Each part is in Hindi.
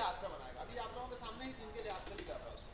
लिहाज से बनाएगा। अभी आप लोगों के सामने ही 3 के लिहाज से भी कर रहा है उसको।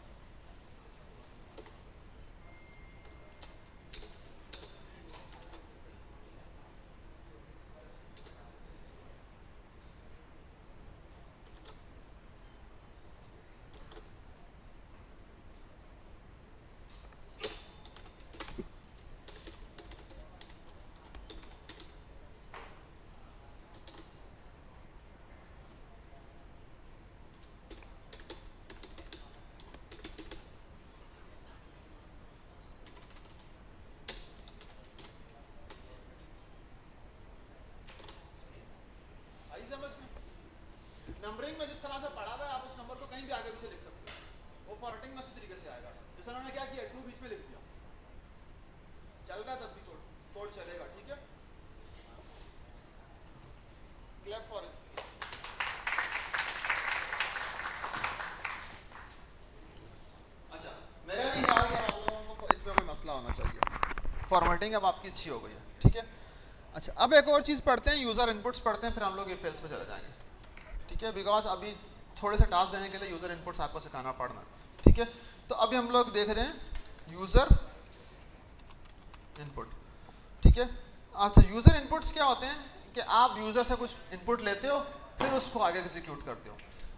आई समझ में? नंबरिंग में जिस तरह से पढ़ा हुआ है आप उस नंबर को कहीं भी आगे पीछे लिख सकते हो, वो फॉर्मेटिंग में उसी तरीके से आएगा। जैसे उन्होंने क्या किया, 2 बीच में लिख दिया, चल रहा है तब भी कोड चलेगा। ठीक है, क्लैप फॉर इट। अच्छा, मेरा नहीं ख्याल कि आप लोगों को इसमें कोई मसला होना चाहिए। फॉर्मेटिंग अब आपकी अच्छी हो गई है। ठीक है, अच्छा अब एक और चीज़ पढ़ते हैं, यूज़र इनपुट्स पढ़ते हैं, फिर हम लोग ये फेल्स पे चले जाएंगे। ठीक है, बिकॉज अभी थोड़े से टास्क देने के लिए यूज़र इनपुट्स आपको सिखाना पड़ना। ठीक है, तो अभी हम लोग देख रहे हैं यूज़र इनपुट। ठीक है, अच्छा यूज़र इनपुट्स क्या होते हैं कि आप यूज़र से कुछ इनपुट लेते हो, फिर उसको आगे एग्जीक्यूट करते हो।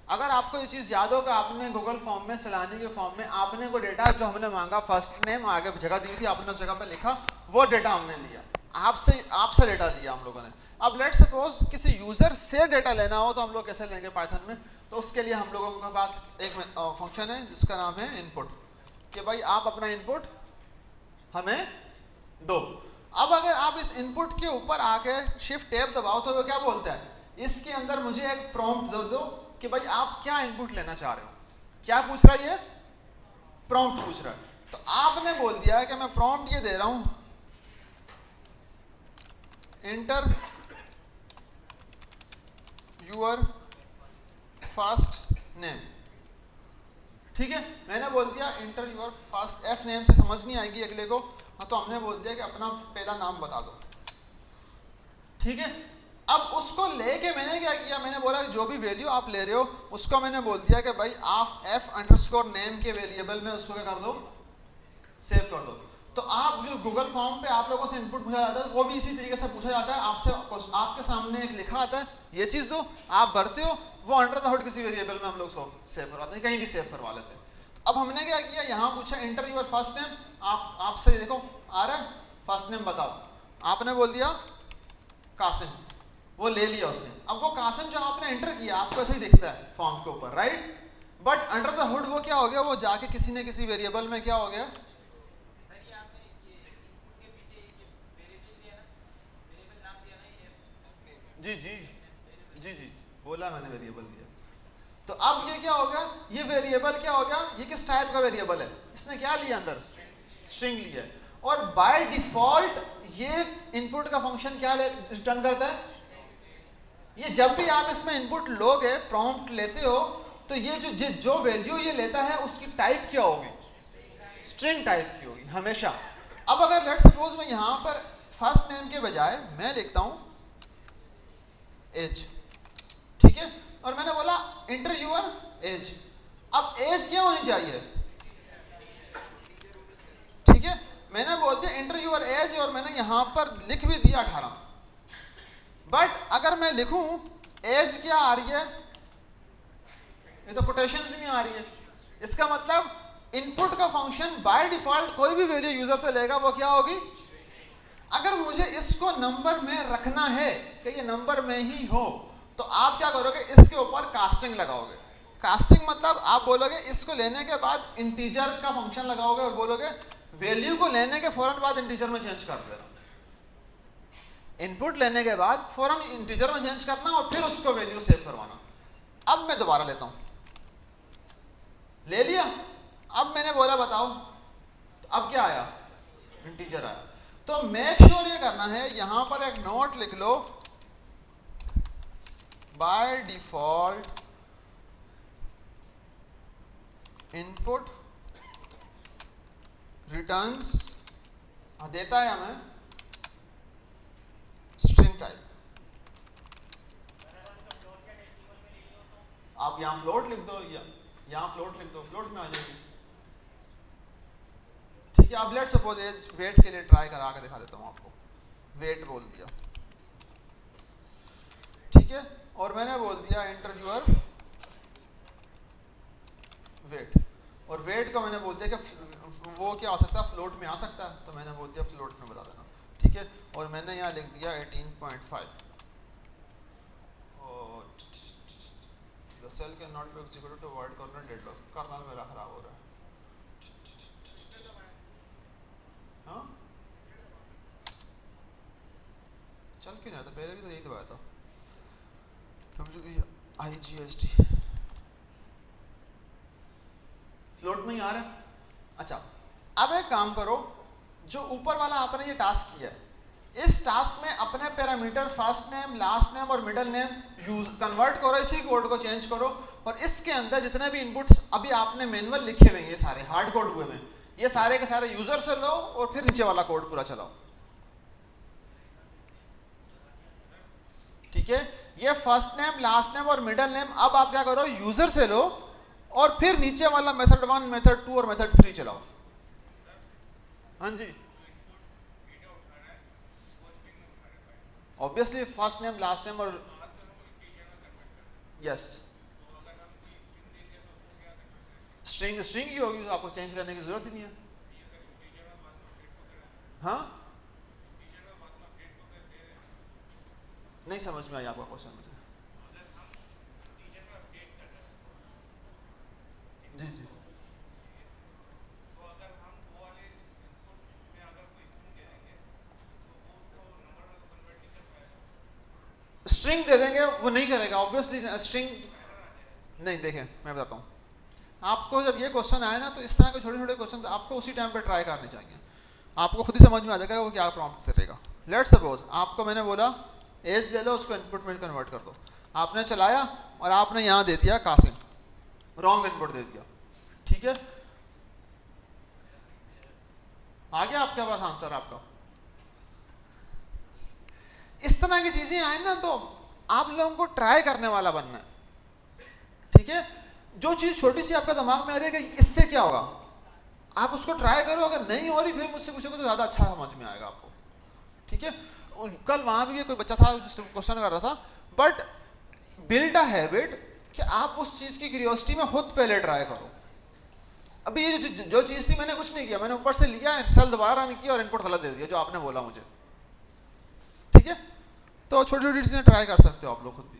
अगर आपको ये चीज़ याद हो कि आपने गूगल फॉर्म में, सलानी के फॉर्म में आपने वो डेटा जो हमने मांगा, फर्स्ट नेम आगे जगह दी थी, आपने उस जगह पे लिखा, वो डेटा हमने लिया, आपसे डेटा लिया हम लोगों ने। अब लेट्स सपोज किसी यूज़र से डेटा लेना हो तो हम लोग कैसे लेंगे पाइथन में? तो उसके लिए हम लोगों के पास एक फंक्शन है जिसका नाम है इनपुट, कि भाई आप अपना इनपुट हमें दो। अब अगर आप इस इनपुट के ऊपर आके शिफ्ट टैब दबाओ तो वो क्या बोलता है, इसके अंदर मुझे एक प्रॉम्प्ट दे दो कि भाई आप क्या इनपुट लेना चाह रहे हो। क्या पूछ रहा है ये? प्रॉम्प्ट पूछ रहा है। तो आपने बोल दिया है कि मैं प्रॉम्प्ट ये दे रहा हूं, एंटर यूर फर्स्ट नेम। ठीक है, मैंने बोल दिया enter your first, f name से समझ नहीं आएगी अगले को, हाँ तो हमने बोल दिया कि अपना पहला नाम बता दो। ठीक है, अब उसको लेके मैंने क्या किया, मैंने बोला कि जो भी वैल्यू आप ले रहे हो उसको मैंने बोल दिया कि भाई आप एफ अंडरस्कोर नेम के वेरिएबल में उसको क्या कर दो, सेव कर दो। तो आप जो गूगल फॉर्म पे आप लोगों से इनपुट पूछा जाता है वो भी इसी तरीके से पूछा जाता है आपसे, आपके सामने एक लिखा आता है ये चीज़ दो, आप भरते हो, वो अंडर द हुड किसी वेरिएबल में हम लोग सेव करवाते हैं, कहीं भी सेव करवा लेते हैं। तो अब हमने क्या किया, यहाँ पूछा एंटर यूर फर्स्ट नेम, आपसे देखो आ रहा है फर्स्ट नेम बताओ, आपने बोल दिया कासिम, वो ले लिया उसने। अब वो कासिम जो आपने एंटर किया आपको ऐसे ही दिखता है फॉर्म के ऊपर, right, but under the hood वो क्या हो गया, वो जाके किसी न किसी वेरिएबल में क्या हो गया, जी जी जी जी बोला मैंने वेरिएबल दिया। तो अब ये क्या हो गया, ये वेरिएबल क्या हो गया, ये किस टाइप का वेरिएबल है, इसने क्या लिया अंदर, स्ट्रिंग लिया है। और बाय डिफॉल्ट ये इनपुट का फंक्शन क्या रिटर्न करता है, ये जब भी आप इसमें इनपुट लोगे, प्रॉम्प्ट लेते हो, तो ये जो वैल्यू ये लेता है उसकी टाइप क्या होगी, स्ट्रिंग टाइप की होगी हमेशा। अब अगर लेट्स सपोज मैं यहां पर फर्स्ट नेम के बजाय मैं लिखता हूं एज, ठीक है, और मैंने बोला एंटर यूर एज, अब एज क्या होनी चाहिए, ठीक है, मैंने बोल दिया एंटर यूर एज और मैंने यहां पर लिख भी दिया 18, बट अगर मैं लिखूं एज क्या आ रही है, ये तो कोटेशंस में आ रही है, इसका मतलब इनपुट का फंक्शन बाय डिफॉल्ट कोई भी वैल्यू यूजर से लेगा वो क्या होगी। अगर मुझे इसको नंबर में रखना है कि ये नंबर में ही हो तो आप क्या करोगे, इसके ऊपर कास्टिंग लगाओगे। कास्टिंग मतलब आप बोलोगे इसको लेने के बाद इंटीजर का फंक्शन लगाओगे और बोलोगे वैल्यू को लेने के फौरन बाद इंटीजर में चेंज कर देना, इनपुट लेने के बाद फौरन इंटीजर में चेंज करना और फिर उसको वैल्यू सेव करवाना। अब मैं दोबारा लेता हूं, ले लिया, अब मैंने बोला बताओ, तो अब क्या आया, इंटीजर आया। तो मेक श्योर ये करना है, यहां पर एक नोट लिख लो, बाय डिफॉल्ट इनपुट रिटर्न्स देता है हमें स्ट्रिंग टाइप। आप आप यहाँ फ्लोट लिख दो या यहाँ फ्लोट लिख दो, फ्लोट में आ जाएगी। ठीक है, अब लेट सपोज एज वेट के लिए ट्राई करा के दिखा देता हूँ आपको। वेट बोल दिया, ठीक है, और मैंने बोल दिया एंटर यूर वेट, और वेट का मैंने बोल दिया कि वो क्या आ सकता है, फ्लोट में आ सकता है, तो मैंने बोल दिया फ्लोट में बता देना। ठीक है, और मैंने यहाँ लिख दिया 18.5 और the cell can not be executed to avoid kernel deadlock. Kernel मेरा खराब हो रहा है। हाँ चल क्यों नहीं आता, पहले भी तो यही दबाया था। IGST फ्लोट में ही आ रहा है। अच्छा, अब एक काम करो, जो ऊपर वाला आपने ये टास्क किया है, इस टास्क में अपने parameter first name, last name और मिडिल नेम यूज कन्वर्ट करो, इसी कोड को चेंज करो, और इसके अंदर जितने भी इनपुट्स अभी आपने मैनुअल लिखे हुए हैं, ये सारे हार्ड कोड हुए हैं, ये सारे के सारे यूजर से लो और फिर नीचे वाला कोड पूरा चलाओ। ठीक है, ये फर्स्ट नेम, लास्ट नेम और मिडिल नेम अब आप क्या करो, यूजर से लो और फिर नीचे वाला मेथड 1, मेथड 2 और मेथड 3 चलाओ। हाँ जी, obviously first name, last name और यस, स्ट्रिंग स्ट्रिंग ही होगी, आपको चेंज करने की जरूरत ही नहीं है। हाँ नहीं समझ में आई आपका क्वेश्चन मुझे। जी जी, स्ट्रिंग दे देंगे वो नहीं करेगा ऑब्वियसली। स्ट्रिंग नहीं, देखें मैं बताता हूँ आपको, जब ये क्वेश्चन आए ना तो इस तरह के छोटे छोटे क्वेश्चन आपको उसी टाइम पे ट्राई करने चाहिए, आपको खुद ही समझ में आ जाएगा वो क्या प्रॉम्प्ट करेगा। लेट्स सपोज आपको मैंने बोला एज ले लो, उसको इनपुट में कन्वर्ट कर दो, आपने चलाया और आपने यहाँ दे दिया कासिम, रॉन्ग इनपुट दे दिया। ठीक है, आ गया आपके पास आंसर आपका। इस तरह की चीजें आए ना तो आप लोगों को ट्राई करने वाला बनना है। ठीक है, जो चीज छोटी सी आपके दिमाग में आ रही है कि इससे क्या होगा, आप उसको ट्राई करो, अगर नहीं हो रही फिर मुझसे पूछोगे तो ज्यादा अच्छा समझ में आएगा आपको। ठीक है, कल वहां भी कोई बच्चा था जिससे क्वेश्चन कर रहा था, बट बिल्ड अ हैबिट कि आप उस चीज की क्यूरियोसिटी में खुद पहले ट्राई करो। अभी ये जो चीज थी मैंने कुछ नहीं किया, मैंने ऊपर से लिया, सेल दोबारा रन किया और इनपुट गलत दे दिया जो आपने बोला मुझे। ठीक है, तो छोटी छोटी चीजें ट्राई कर सकते हो आप लोग खुद भी।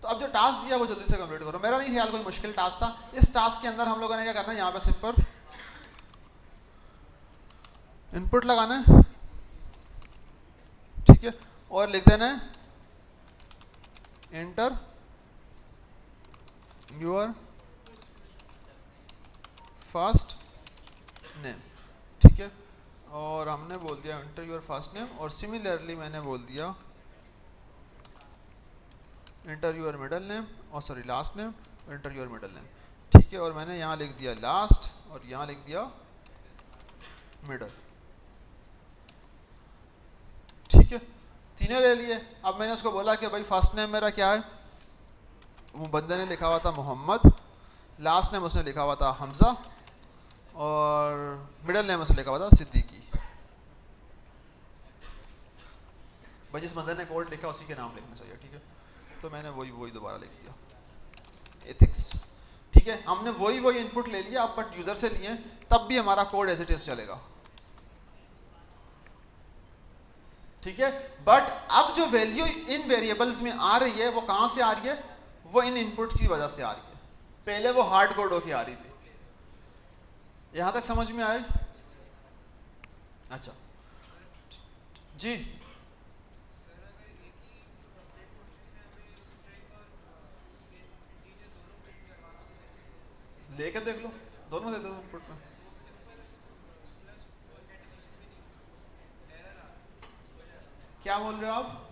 तो अब जो टास्क दिया वो जल्दी से कंप्लीट करो। मेरा नहीं ख्याल कोई मुश्किल टास्क था। इस टास्क के अंदर हम लोगों ने क्या करना है, यहाँ पे सिंपल इनपुट लगाना है, ठीक है, और लिख देना है एंटर योर फर्स्ट नेम। ठीक है, और हमने बोल दिया एंटर योर फर्स्ट नेम, और सिमिलरली मैंने बोल दिया एंटर योर मिडिल नेम और sorry last name, enter your middle name. ठीक है, और मैंने यहाँ लिख दिया लास्ट और यहाँ लिख दिया मिडल। ठीक है, तीनों ले लिए। अब मैंने उसको बोला कि भाई फर्स्ट नेम मेरा क्या है, वो बंदे ने लिखा हुआ था मोहम्मद, लास्ट नेम उसने लिखा हुआ था हमजा, और मिडिल नेम उसने लिखा हुआ था सिद्दीकी। भाई जिस बंदे ने कोड लिखा उसी के नाम लिखना चाहिए। ठीक है, तो मैंने वही दोबारा लिख दिया एथिक्स। ठीक है, हमने वही इनपुट ले लिया, अब बट यूजर से लिए, तब भी हमारा कोड एज इट इज चलेगा। ठीक है, बट अब जो वैल्यू इन वेरिएबल्स में आ रही है वो कहां से आ रही है, वो इन इनपुट की वजह से आ रही है। पहले वो हार्ड कोड होके आ रही थी। यहां तक समझ में आए? अच्छा जी, लेके देख लो, दोनों दे दो इनपुट में। क्या बोल रहे हो आप?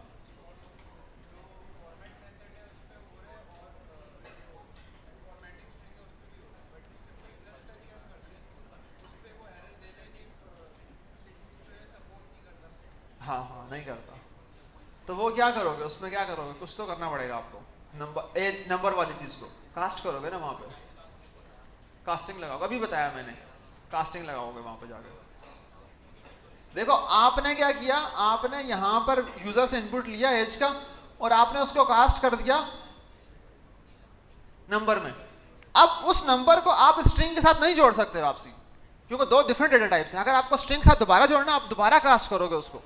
हाँ हाँ नहीं करता, तो वो क्या करोगे, उसमें क्या करोगे, कुछ तो करना पड़ेगा आपको। नंबर एज नंबर वाली चीज को कास्ट करोगे ना वहां पे, कास्टिंग लगाओगे, अभी बताया मैंने, कास्टिंग लगाओगे वहां पे जाकर। देखो आपने क्या किया, आपने यहां पर यूजर से इनपुट लिया एज का और आपने उसको कास्ट कर दिया नंबर में। अब उस नंबर को आप स्ट्रिंग के साथ नहीं जोड़ सकते वापसी, क्योंकि दो डिफरेंट डेटा टाइप्स हैं। अगर आपको स्ट्रिंग के साथ दोबारा जोड़ना, आप दोबारा कास्ट करोगे उसको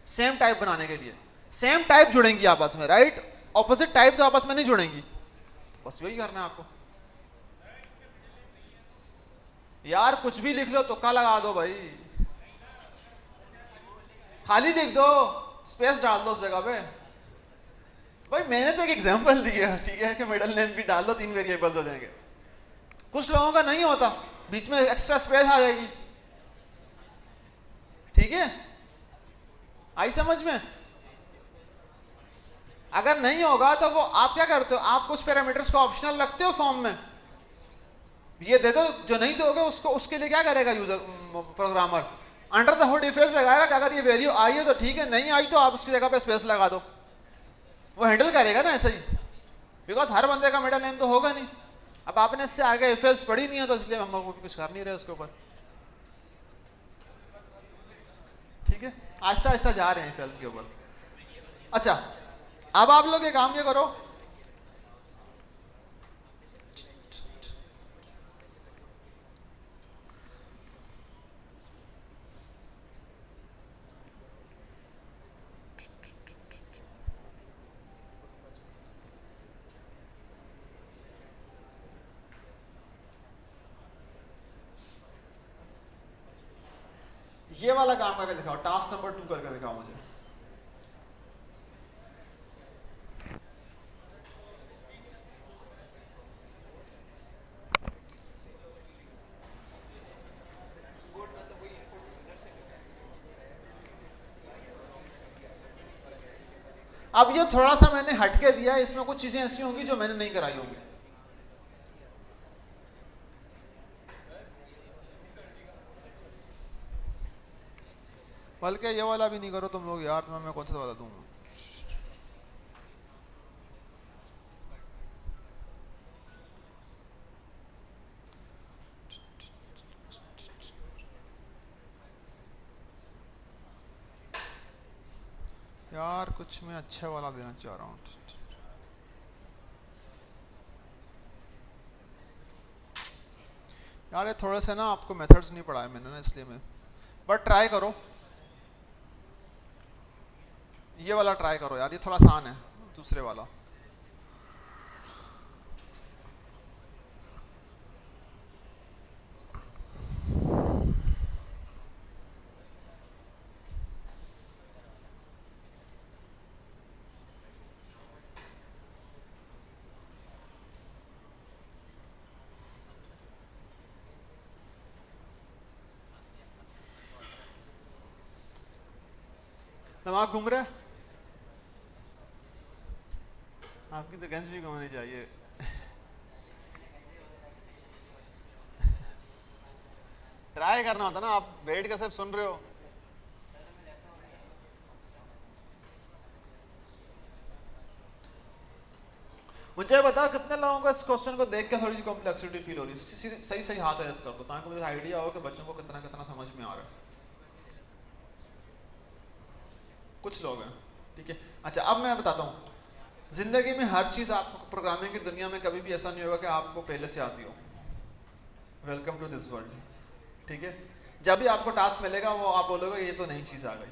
सेम टाइप बनाने के लिए। सेम टाइप जुड़ेंगी आपस में, राइट, ऑपोजिट टाइप तो आपस में नहीं जुड़ेंगी। तो बस वही करना है आपको। यार कुछ भी लिख लो, तुक्का लगा दो भाई, खाली लिख दो, स्पेस डाल दो उस जगह पे। भाई मैंने तो एक एग्जांपल दिया, ठीक है, कि मिडिल नेम भी डाल दो, 3 वेरिएबल्स हो जाएंगे। कुछ लोगों का नहीं होता, बीच में एक्स्ट्रा स्पेस आ जाएगी, ठीक है, आई समझ में। अगर नहीं होगा तो वो आप क्या करते हो, आप कुछ पैरामीटर्स को ऑप्शनल रखते हो फॉर्म में, ये दे दो, जो नहीं दोगे उसको, उसके लिए क्या करेगा user programmer, under the hood if else लगाएगा कि अगर ये वैल्यू आई है तो ठीक है, नहीं आई तो आप उसकी जगह पे स्पेस लगा दो। वो हैंडल करेगा ना ऐसे ही, बिकॉज हर बंदे का मिडिल नेम तो होगा नहीं। अब आपने इससे आगे इफ एल्स पढ़ी नहीं है तो इसलिए हम लोग कुछ कर नहीं रहे उसके ऊपर, ठीक है, आहिस्ता आहिस्ता जा रहे हैं इफ एल्स के ऊपर। अच्छा अब आप लोग ये काम ये करो, ये वाला काम करके दिखाओ, टास्क नंबर 2 करके दिखाओ मुझे। अब ये थोड़ा सा मैंने हटके दिया, इसमें कुछ चीजें ऐसी होंगी जो मैंने नहीं कराई होंगी। बल्कि ये वाला भी नहीं करो तुम लोग यार, तुम्हें मैं कौन सा बता दूंगा। यार कुछ मैं अच्छा वाला देना चाह रहा हूँ। यार ये थोड़े से ना आपको मेथड्स नहीं पढ़ाए मैंने ना, इसलिए मैं, बट ट्राई करो, ये वाला ट्राई करो यार, ये थोड़ा आसान है दूसरे वाला। दिमाग घूम रहा है आपकी, तो गंज भी घूमनी चाहिए। ट्राई करना होता ना, आप बैठ के सिर्फ सुन रहे हो। मुझे बताओ कितने लोगों को इस क्वेश्चन को देख के थोड़ी सी कॉम्प्लेक्सिटी फील हो रही है, सही सही हाथ रेस कर दो ताकि मुझे आइडिया हो कि बच्चों को कितना कितना समझ में आ रहा है। कुछ लोग हैं, ठीक है। अच्छा अब मैं बताता हूँ, जिंदगी में हर चीज़, आपको प्रोग्रामिंग की दुनिया में कभी भी ऐसा नहीं होगा कि आपको पहले से आती हो। वेलकम टू दिस वर्ल्ड, ठीक है। जब भी आपको टास्क मिलेगा वो आप बोलोगे ये तो नई चीज़ आ गई,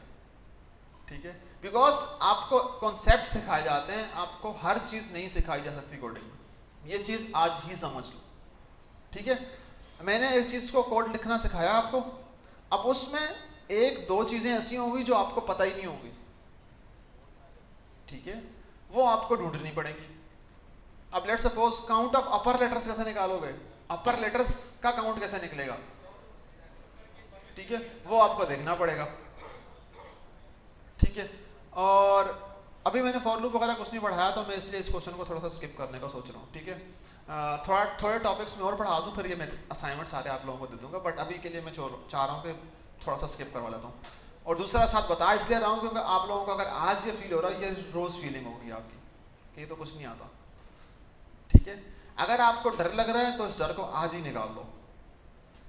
ठीक है, बिकॉज आपको कॉन्सेप्ट सिखाए जाते हैं, आपको हर चीज़ नहीं सिखाई जा सकती कोडिंग, ये चीज़ आज ही समझ लो, ठीक है। मैंने एक चीज़ को कोड लिखना सिखाया आपको, अब उसमें एक दो चीज़ें ऐसी होंगी जो आपको पता ही नहीं होगी, ठीक है, वो आपको ढूंढनी पड़ेगी। अब let's suppose count of upper letters कैसे निकालोगे, अपर लेटर्स का काउंट कैसे निकलेगा, ठीक है, वो आपको देखना पड़ेगा, ठीक है। और अभी मैंने फॉर लूप वगैरह कुछ नहीं पढ़ाया, तो मैं इसलिए इस क्वेश्चन को थोड़ा सा स्किप करने का सोच रहा हूँ, ठीक है। थोड़े टॉपिक्स में और पढ़ा दूँ, फिर ये मैं असाइनमेंट सारे आप लोगों को दे दूंगा, बट अभी के लिए मैं चाह रहा हूँ कि थोड़ा सा स्किप करवा लेता हूँ। और दूसरा साथ बता इसलिए रहा हूँ क्योंकि आप लोगों को अगर आज ये फील हो रहा है, ये रोज़ फीलिंग होगी आपकी ये तो कुछ नहीं आता, ठीक है। अगर आपको डर लग रहा है तो इस डर को आज ही निकाल दो,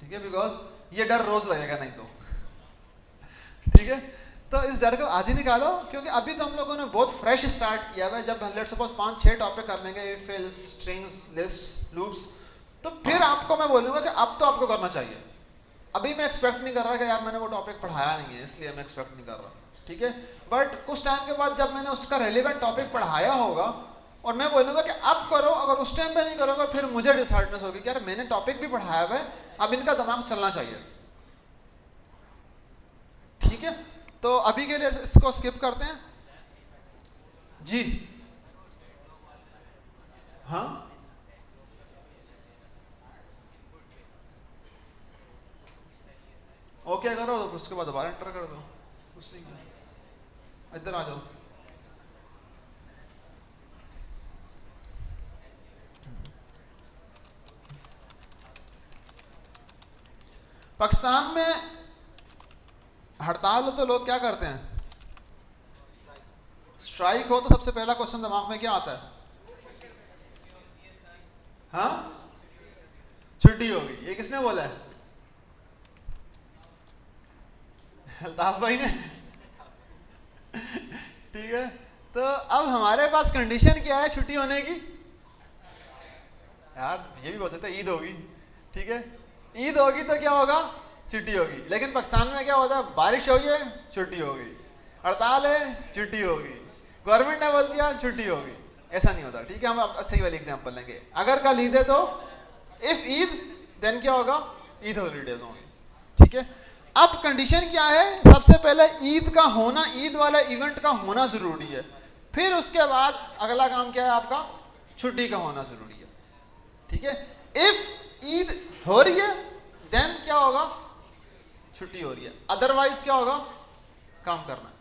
ठीक है, बिकॉज ये डर रोज लगेगा नहीं तो, ठीक है। तो इस डर को आज ही निकालो, क्योंकि अभी तो हम लोगों ने बहुत फ्रेश स्टार्ट किया हुआ है। जब लेट्स सपोज 5-6 टॉपिक कर लेंगे, if, else, strings, lists, loops, तो फिर आपको मैं बोलूँगा कि अब तो आपको करना चाहिए। अभी मैं एक्सपेक्ट नहीं कर रहा कि यार मैंने वो टॉपिक पढ़ाया नहीं है इसलिए मैं एक्सपेक्ट नहीं कर रहा, ठीक है। बट कुछ टाइम के बाद जब मैंने उसका रेलिवेंट टॉपिक पढ़ाया होगा और मैं बोलूँगा कि अब करो, अगर उस टाइम पे नहीं करोगे फिर मुझे डिसहार्टनेस होगी कि यार मैंने टॉपिक भी पढ़ाया हुआ है, अब इनका दिमाग चलना चाहिए, ठीक है। तो अभी के लिए इसको स्किप करते हैं जी। हाँ, ओके करो तो उसके बाद दोबारा एंटर कर दो, कुछ नहीं किया। इधर आ जाओ। पाकिस्तान में हड़ताल हो तो लोग क्या करते हैं? स्ट्राइक हो तो सबसे पहला क्वेश्चन दिमाग में क्या आता है? हाँ, छुट्टी होगी। ये किसने बोला है? अल्ताफ भाई ने, ठीक है। तो अब हमारे पास कंडीशन क्या है छुट्टी होने की? यार ये भी बोल सकते ईद होगी, ठीक है। ईद होगी तो क्या होगा? छुट्टी होगी। लेकिन पाकिस्तान में क्या होता है? बारिश हो गई छुट्टी होगी, हड़ताल है छुट्टी होगी, गवर्नमेंट ने बोल दिया छुट्टी होगी। ऐसा नहीं होता, ठीक है। हम अब सही वाली एग्जांपल लेंगे। अगर कल ईद है तो इफ ईद देन क्या होगा? ईद हॉलीडेज होंगे, ठीक है। अब कंडीशन क्या है? सबसे पहले ईद का होना, ईद वाला इवेंट का होना जरूरी है। फिर उसके बाद अगला काम क्या है आपका? छुट्टी का होना जरूरी है, ठीक है। इफ ईद हो रही है देन क्या होगा? छुट्टी हो रही है, अदरवाइज क्या होगा? काम करना है,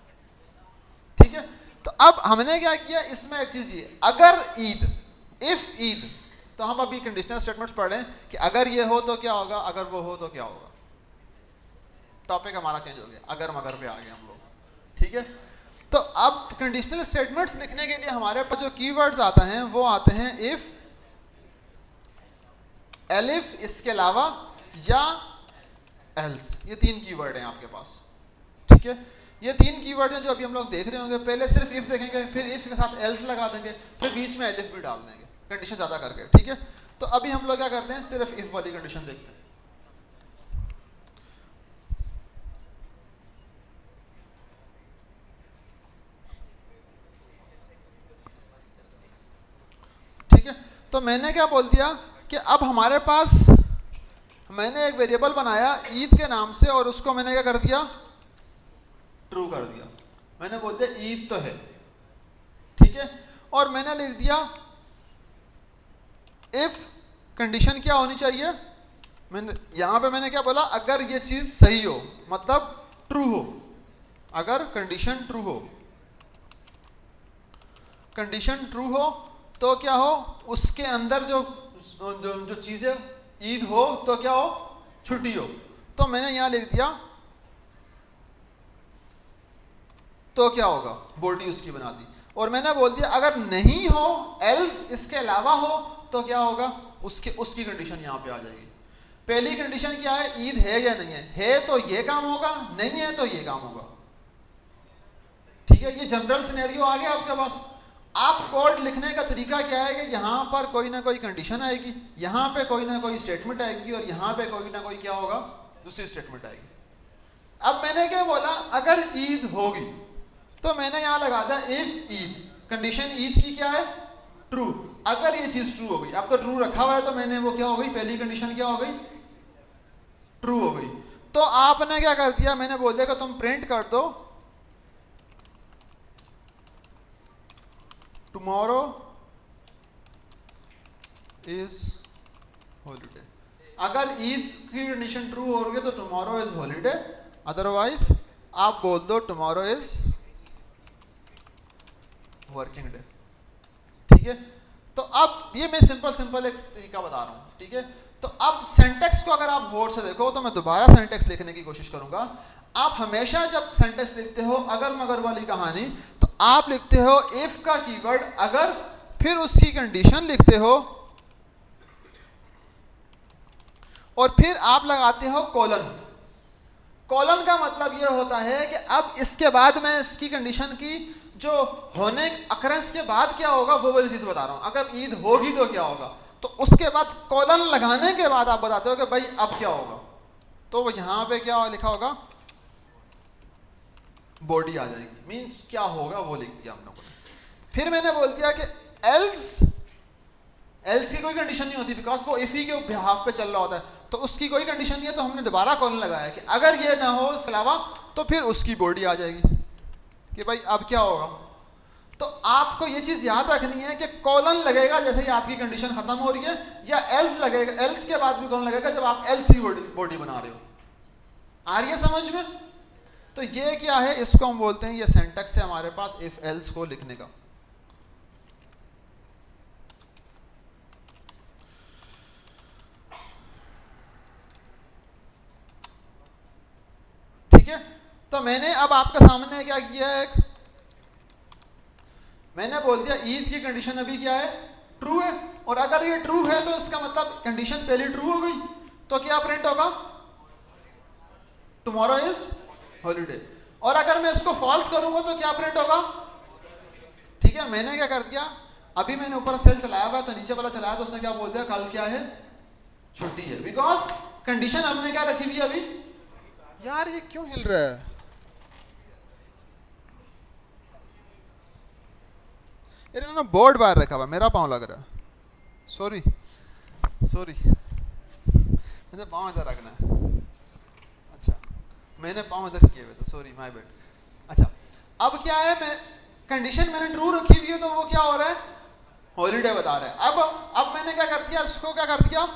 ठीक है। तो अब हमने क्या किया इसमें एक चीज दी, अगर ईद, इफ ईद, तो हम अभी कंडीशनल स्टेटमेंट्स पढ़ रहे हैं कि अगर ये हो तो क्या होगा, अगर वो हो तो क्या होगा। टॉपिक हमारा चेंज हो गया, अगर मगर पे आ गए हम लोग, ठीक है। तो अब कंडीशनल स्टेटमेंट्स लिखने के लिए हमारे पास जो कीवर्ड्स आते हैं वो आते हैं इफ, एलिफ, इसके अलावा या एल्स। ये 3 कीवर्ड हैं आपके पास, ठीक है। ये 3 कीवर्ड हैं जो अभी हम लोग देख रहे होंगे। पहले सिर्फ इफ देखेंगे, फिर इफ के साथ एल्स लगा देंगे, फिर बीच में एलिफ भी डाल देंगे, कंडीशन ज्यादा करके, ठीक है। तो अभी हम लोग क्या करते हैं, सिर्फ इफ वाली कंडीशन देखते हैं। ठीक है। तो मैंने क्या बोल दिया कि अब हमारे पास, मैंने एक वेरिएबल बनाया ईद के नाम से और उसको मैंने क्या कर दिया? ट्रू कर दिया। मैंने बोल दिया ईद तो है, ठीक है। और मैंने लिख दिया इफ कंडीशन क्या होनी चाहिए, मैंने यहां पे मैंने क्या बोला? अगर ये चीज सही हो, मतलब ट्रू हो। अगर कंडीशन ट्रू हो, कंडीशन ट्रू हो तो क्या हो? उसके अंदर जो जो, जो चीजें ईद हो तो क्या हो? छुट्टी हो। तो मैंने यहां लिख दिया तो क्या होगा, बोल्ड यूज की बना दी। और मैंने बोल दिया अगर नहीं हो, एल्स, इसके अलावा हो तो क्या होगा, उसकी कंडीशन यहां पे आ जाएगी। पहली कंडीशन क्या है? ईद है या नहीं है तो ये काम होगा, नहीं है तो ये काम होगा, ठीक है। ये जनरल सिनेरियो आ गया आपके पास। आप कोड लिखने का तरीका क्या है कि यहाँ पर कोई ना कोई कंडीशन आएगी, यहाँ पे कोई ना कोई स्टेटमेंट आएगी और यहाँ पे कोई ना कोई क्या होगा, दूसरी स्टेटमेंट आएगी। अब मैंने क्या बोला? अगर ईद होगी तो मैंने यहाँ लगा दिया इफ ईद, कंडीशन ईद की क्या है? ट्रू। अगर ये चीज ट्रू हो गई, अब तो ट्रू रखा हुआ है तो मैंने वो क्या हो गई, पहली कंडीशन क्या हो गई? ट्रू हो गई। तो आपने क्या कर दिया? मैंने बोल दिया कि तुम प्रिंट कर दो टुमारो इज हॉलीडे। अगर ईद की कंडीशन ट्रू हो गई तो टुमारो इज हॉलीडे, अदरवाइज आप बोल दो टुमारो इज वर्किंग डे, ठीक है। तो अब ये मैं सिंपल एक तरीका बता रहा हूं, ठीक है। तो अब सेंटेक्स को अगर आप गौर से देखो तो मैं दोबारा सेंटेक्स लिखने की कोशिश करूंगा। आप हमेशा जब सेंटेक्स लिखते हो अगर मगर वाली कहानी, तो आप लिखते हो इफ का कीवर्ड अगर फिर उसकी कंडीशन लिखते हो और फिर आप लगाते हो कॉलन। कॉलन का मतलब यह होता है कि अब इसके बाद मैं इसकी कंडीशन की जो होने अकरेंस के बाद क्या होगा वो वाली चीज बता रहा हूं। अगर ईद होगी तो क्या होगा, तो उसके बाद कॉलन लगाने के बाद आप बताते हो कि भाई अब क्या होगा। तो यहां पे क्या लिखा होगा, बॉडी आ जाएगी, मींस क्या होगा वो लिख दिया हम लोगों ने। फिर मैंने बोल दिया कि एल्स की कोई कंडीशन नहीं होती, बिकॉज वो इफ ही के बिहाफ पे चल रहा होता है, तो उसकी कोई कंडीशन नहीं है। तो हमने दोबारा कॉलन लगाया कि अगर ये ना हो इसके अलावा, तो फिर उसकी बॉडी आ जाएगी कि भाई अब क्या होगा। तो आपको ये चीज याद रखनी है कि कॉलन लगेगा जैसे ही आपकी कंडीशन खत्म हो रही है, या एल्स लगेगा, एल्स के बाद भी कॉलन लगेगा जब आप एल्स की बॉडी बना रहे हो। आ रही है समझ में? तो ये क्या है, इसको हम बोलते हैं, ये सिंटैक्स है हमारे पास इफ एल्स को लिखने का। ठीक है, तो मैंने अब आपके सामने क्या किया है, मैंने बोल दिया ईद की कंडीशन अभी क्या है, ट्रू है। और अगर ये ट्रू है तो इसका मतलब कंडीशन पहले ट्रू हो गई, तो क्या प्रिंट होगा, टुमारो इज हॉलीडे। और अगर मैं इसको फॉल्स करूंगा तो क्या प्रिंट होगा। ठीक है, मैंने क्या कर दिया, अभी मैंने ऊपर सेल चलाया हुआ तो नीचे वाला चलाया, तो उसने क्या बोल दिया, कल क्या है, छुट्टी है। बिकॉज कंडीशन हमने क्या रखी हुई है अभी। यार ये क्यों हिल रहा है, यार इन्होंने बोर्ड बाहर रखा हुआ, मेरा पाँव लग रहा है, सॉरी मुझे पाँव इधर रखना है। अच्छा, मैंने पाँव इधर किए हुए थे, सॉरी माय बैड। अच्छा, अब क्या है, मैं कंडीशन मैंने ट्रू रखी हुई है, तो वो क्या हो रहा है, हॉलीडे बता रहा है। अब मैंने क्या कर दिया, इसको क्या कर दिया,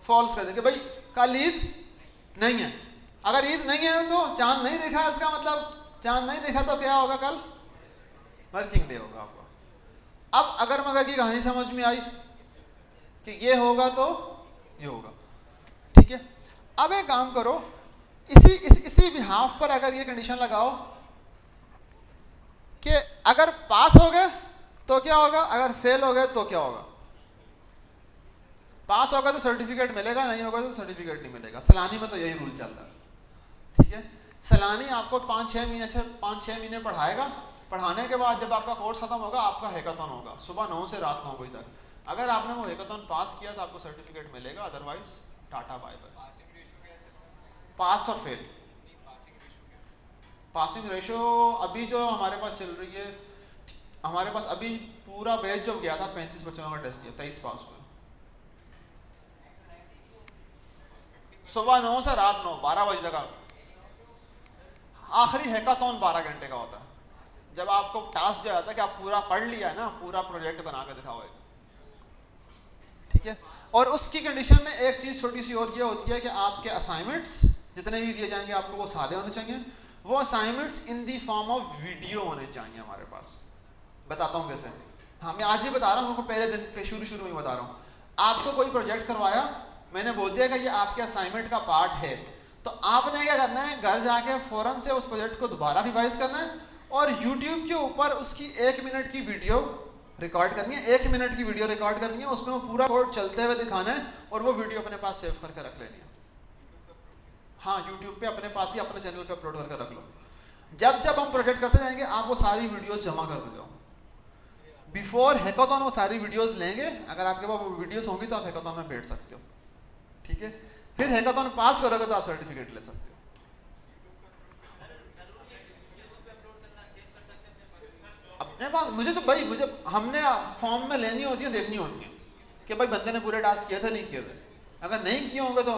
फॉल्स कर दिया कि भाई कल ईद नहीं है। अगर ईद नहीं है तो चांद नहीं देखा, इसका मतलब चांद नहीं देखा तो क्या होगा, कल वर्किंग डे होगा आपका। अब अगर मगर की कहानी समझ में आई कि ये होगा तो ये होगा। ठीक है, अब एक काम करो, इसी बिहाफ पर अगर ये कंडीशन लगाओ कि अगर पास हो गए तो क्या होगा, अगर फेल हो गए तो क्या होगा। पास होगा तो सर्टिफिकेट मिलेगा, नहीं होगा तो सर्टिफिकेट नहीं मिलेगा। सलानी में तो यही रूल चलता है। ठीक है, सलानी आपको 5-6 महीने पढ़ाएगा। पढ़ाने के बाद जब आपका कोर्स खत्म होगा, आपका हैकाथॉन होगा सुबह 9 से रात 9 बजे तक। अगर आपने वो हैकाथॉन पास किया तो आपको सर्टिफिकेट मिलेगा, अदरवाइज टाटा बाय बाय। पास और फेल, पासिंग रेशो अभी जो हमारे पास चल रही है, हमारे पास अभी पूरा बैच जो गया था 35 बच्चों का टेस्ट दिया, 23 पास हुए। सुबह 9 से रात 9, 12 बजे तक। आखिरी हैकाथॉन 12 घंटे का होता है, जब आपको टास्क दिया जाता है कि आप पूरा पढ़ लिया है ना, पूरा प्रोजेक्ट बना के दिखाओ। ठीक है, और उसकी कंडीशन में एक चीज छोटी सी और ये होती है कि आपके असाइनमेंट्स जितने भी दिए जाएंगे आपको वो सारे होने चाहिए। वो assignments in the form of video होने चाहिए हमारे पास। बताता हूँ कैसे। हाँ, मैं आज ही बता रहा हूँ, आपको पहले दिन पे शुरू में बता रहा हूँ। आपको कोई प्रोजेक्ट करवाया, मैंने बोल दिया कि ये आपके असाइनमेंट का पार्ट है, तो आपने क्या करना है, घर जाके फौरन से उस प्रोजेक्ट को दोबारा रिवाइज करना है और यूट्यूब के ऊपर उसकी 1 मिनट की वीडियो रिकॉर्ड करनी है। 1 मिनट की वीडियो रिकॉर्ड करनी है, उसमें वो पूरा कोड चलते हुए दिखाना है और वो वीडियो अपने पास सेव करके रख लेनी है। हाँ, यूट्यूब पे अपने पास ही अपने चैनल पे अपलोड करके रख लो। जब जब हम प्रोजेक्ट करते जाएंगे, आप वो सारी वीडियोस जमा कर दे जाओ। बिफोर हैकाथॉन वो सारी वीडियोस लेंगे, अगर आपके पास वो वीडियोस होंगी तो आप हैकाथॉन में बैठ सकते हो। ठीक है, फिर हैकाथॉन पास करोगे तो आप सर्टिफिकेट ले सकते हो। अपने पास मुझे हमने फॉर्म में लेनी होती है, देखनी होती है कि भाई बंदे ने पूरे टास्क किए थे नहीं किए थे। अगर नहीं किए होंगे तो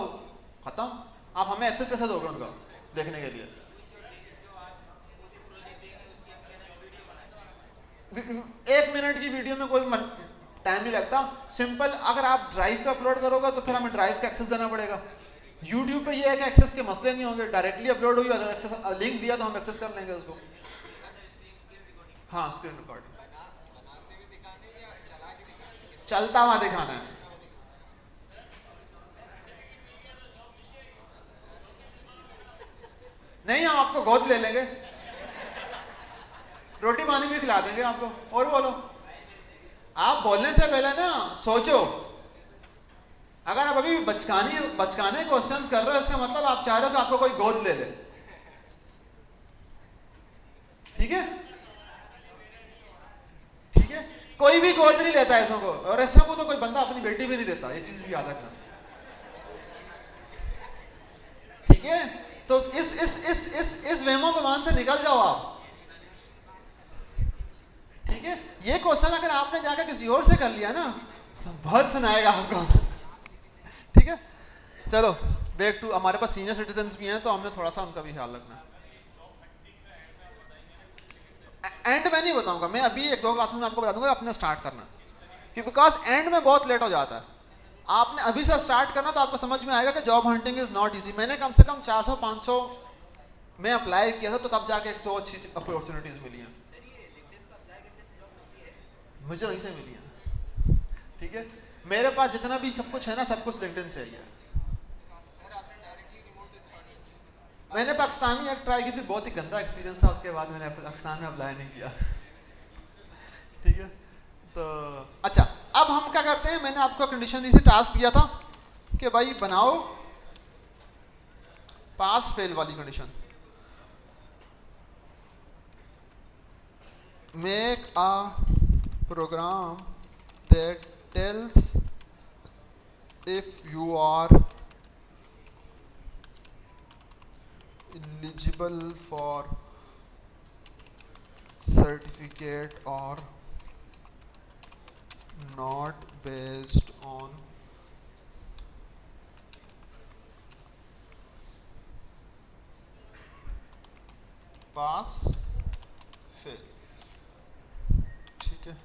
खत्म। आप हमें एक्सेस कैसे दोगे उनका देखने के लिए। 1 मिनट की वीडियो में कोई टाइम नहीं लगता, सिंपल। अगर आप ड्राइव पे अपलोड करोगे तो फिर हमें ड्राइव का एक्सेस देना पड़ेगा। यूट्यूब पे ये है कि एक्सेस के मसले नहीं होंगे, डायरेक्टली अपलोड हुई, अगर एक्सेस लिंक दिया तो हम एक्सेस कर लेंगे उसको। हाँ, स्क्रीन रिकॉर्डिंग चलता हुआ दिखाना है। नहीं, हम आपको गोद ले लेंगे, रोटी पानी भी खिला देंगे आपको। और बोलो, आप बोलने से पहले ना सोचो। अगर आप अभी बचकाने क्वेश्चंस कर रहे हो, इसका मतलब आप चाह रहे हो कि आपको कोई गोद ले ले। ठीक है, ठीक है, कोई भी गोद नहीं लेता ऐसों को, और ऐसों को तो कोई बंदा अपनी बेटी भी नहीं देता, ये चीज भी याद रखना। ठीक है, तो इस वेमो विमान से निकल जाओ आप। ठीक है, ये क्वेश्चन अगर आपने जाकर किसी और से कर लिया ना तो बहुत सुनाएगा आपको। ठीक है, चलो बैक टू, हमारे पास सीनियर सिटीजन्स भी हैं तो हमने थोड़ा सा उनका भी ख्याल रखना। एंड में नहीं बताऊंगा मैं, अभी एक दो क्लासेस में आपको बता दूंगा अपने स्टार्ट करना, कि बिकॉज एंड में बहुत लेट हो जाता है। आपने अभी से स्टार्ट करना तो आपको समझ में आएगा कि job hunting is not easy. मैंने कम से कम 400-500 में अप्लाई किया था, तो तब जाके एक दो अच्छी अपॉर्चुनिटीज मिली हैं, मुझे वहीं से मिली हैं। ठीक है, मेरे पास जितना भी सब कुछ है ना, सब कुछ लिंक्डइन से ही है। मैंने पाकिस्तानी एक ट्राई की थी, बहुत ही गंदा एक्सपीरियंस था, उसके बाद मैंने पाकिस्तान में अप्लाई नहीं किया। ठीक है, तो अच्छा, अब हम क्या करते हैं, मैंने आपको कंडीशन दी थी, टास्क दिया था कि भाई बनाओ पास फेल वाली condition. Make a program that tells if you are eligible for certificate or not based on pass fail। ठीक है,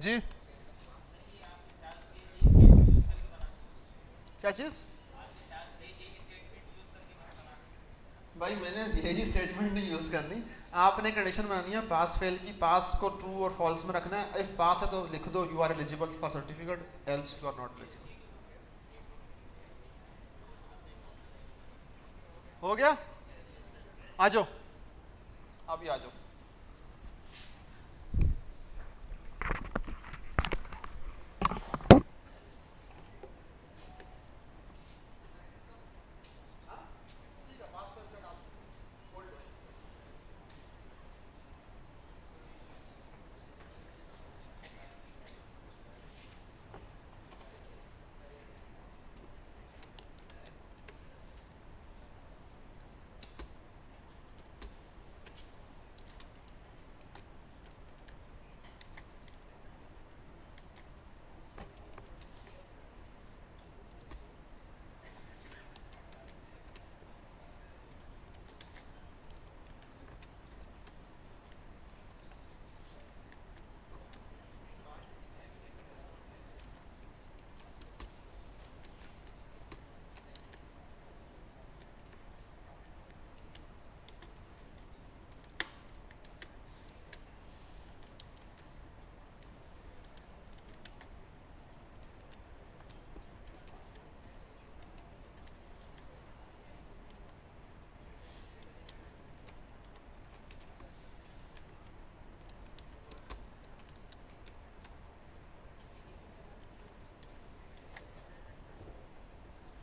जी क्या चीज भाई, मैंने यही स्टेटमेंट नहीं यूज करनी। आपने कंडीशन बनानी है पास फेल की, पास को ट्रू और फॉल्स में रखना है। इफ पास है तो लिख दो you are eligible for certificate, else you are not eligible. हो गया, आ जाओ, अभी आ जाओ।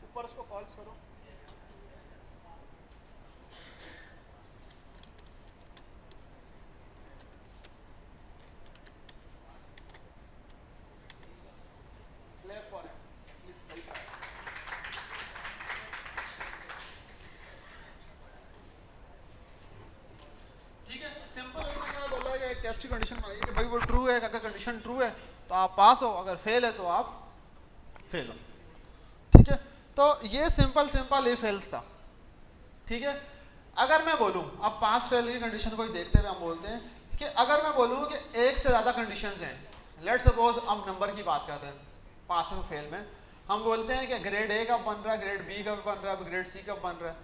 ऊपर उसको फॉल्स करो। ठीक है, सिंपल इसमें क्या बोला है कि टेस्ट की कंडीशन बनाइए कि भाई वो ट्रू है, अगर कंडीशन ट्रू है तो आप पास हो, अगर फेल है तो आप फेल हो। ठीक है, तो ये सिंपल इफ एल्स था। ठीक है, अगर मैं बोलूं, अब पास फेल की कंडीशन को ही देखते हुए हम बोलते हैं कि अगर मैं बोलूं कि एक से ज़्यादा कंडीशंस हैं, लेट सपोज हम नंबर की बात करते हैं पास और फेल में, हम बोलते हैं कि ग्रेड ए कब बन रहा है, ग्रेड बी कब बन रहा है, ग्रेड सी कब बन रहा है।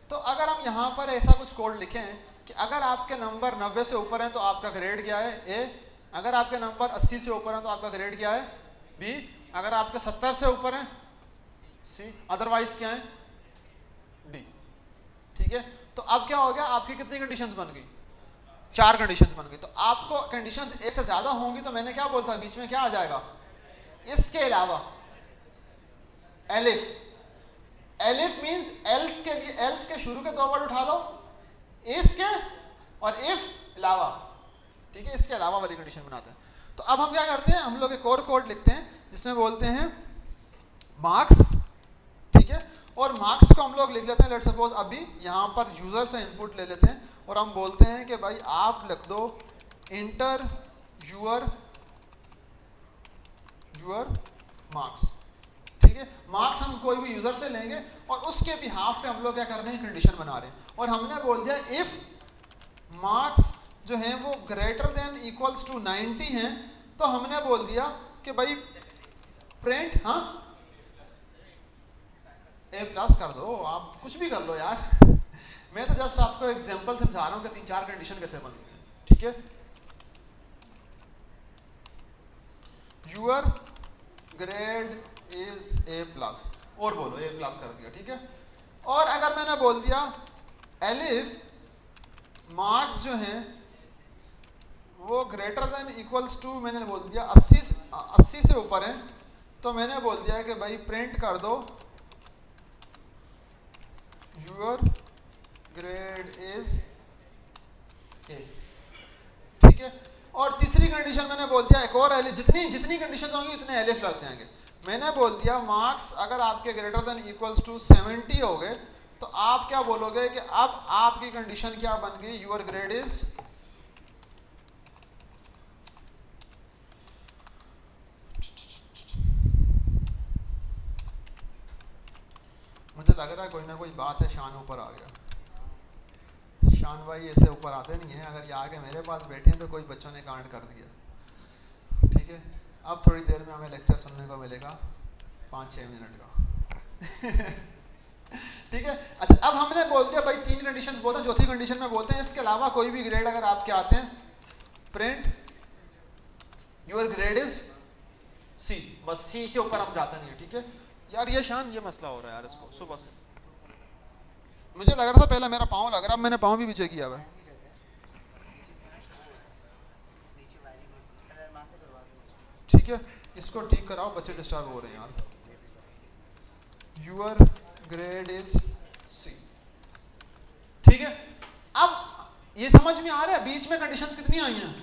तो अगर हम यहाँ पर ऐसा कुछ कोड लिखें कि अगर आपके नंबर 90 से ऊपर हैं तो आपका ग्रेड क्या है, ए। अगर आपके नंबर 80 से ऊपर हैं तो आपका ग्रेड क्या है, बी। अगर आपके 70 से ऊपर हैं, सी। अदरवाइज क्या है, डी। ठीक है, तो अब क्या हो गया, आपकी कितनी कंडीशंस बन गई, 4 कंडीशंस बन गई। तो आपको कंडीशंस एक से ज्यादा होंगी तो मैंने क्या बोलता, बीच में क्या आ जाएगा, इसके अलावा एलिफ। एलिफ मींस एल्स के लिए, एल्स के शुरू के 2 वर्ड उठा लो, इसके और इफ अलावा। ठीक है, इसके अलावा वाली कंडीशन बनाते हैं। तो अब हम क्या करते हैं, हम लोग एक और कोड लिखते हैं जिसमें बोलते हैं मार्क्स। ठीक है, और मार्क्स को हम लोग लिख लेते हैं, लेट सपोज अभी यहाँ पर यूजर से इनपुट ले लेते हैं और हम बोलते हैं कि भाई आप लिख दो इंटर यूर मार्क्स। ठीक है, मार्क्स हम कोई भी यूजर से लेंगे और उसके बिहाफ पे हम लोग क्या कर रहे हैं, कंडीशन बना रहे हैं। और हमने बोल दिया इफ मार्क्स जो हैं वो ग्रेटर देन इक्वल्स टू 90 हैं, तो हमने बोल दिया कि भाई प्रिंट, हाँ ए प्लस कर दो, आप कुछ भी कर लो यार मैं तो जस्ट आपको एग्जांपल समझा रहा हूँ कि 3-4 कंडीशन कैसे बनती हैं। ठीक है, your grade is A plus, और बोलो ए प्लस कर दिया। ठीक है, और अगर मैंने बोल दिया एलिफ मार्क्स जो हैं वो ग्रेटर देन इक्वल्स टू, मैंने बोल दिया 80 से ऊपर है, तो मैंने बोल दिया कि भाई प्रिंट कर दो यूर ग्रेड इज ए। ठीक है, और तीसरी कंडीशन मैंने बोल दिया एक और एलिफ, जितनी कंडीशन होंगी उतने एलिफ लग जाएंगे। मैंने बोल दिया मार्क्स अगर आपके ग्रेटर देन इक्वल्स टू 70 हो गए तो आप क्या बोलोगे कि अब आपकी कंडीशन क्या बन गई, यूर ग्रेड इज, मुझे लग रहा है कोई ना कोई बात है, शान ऊपर आ गया। शान भाई ऐसे ऊपर आते नहीं है, अगर ये आके मेरे पास बैठे हैं तो कोई बच्चों ने कांड कर दिया। ठीक है, अब थोड़ी देर में हमें लेक्चर सुनने को मिलेगा 5-6 मिनट का ठीक है, अच्छा अब हमने बोल दिया भाई 3 कंडीशंस बोलते हैं, चौथी कंडीशन में बोलते हैं इसके अलावा कोई भी ग्रेड अगर आपके आते हैं print your grade is C, बस सी के ऊपर हम जाते नहीं है। ठीक है यार, ये शान ये मसला हो रहा है यार, इसको सुबह से मुझे लग रहा था पहले मेरा पाँव लग रहा, अब मैंने पाँव भी पीछे किया हुआ है। ठीक है, इसको ठीक कराओ, बच्चे डिस्टर्ब हो रहे हैं यार। Your grade is C. ठीक है, अब ये समझ में आ रहा है बीच में कंडीशंस कितनी आई हैं,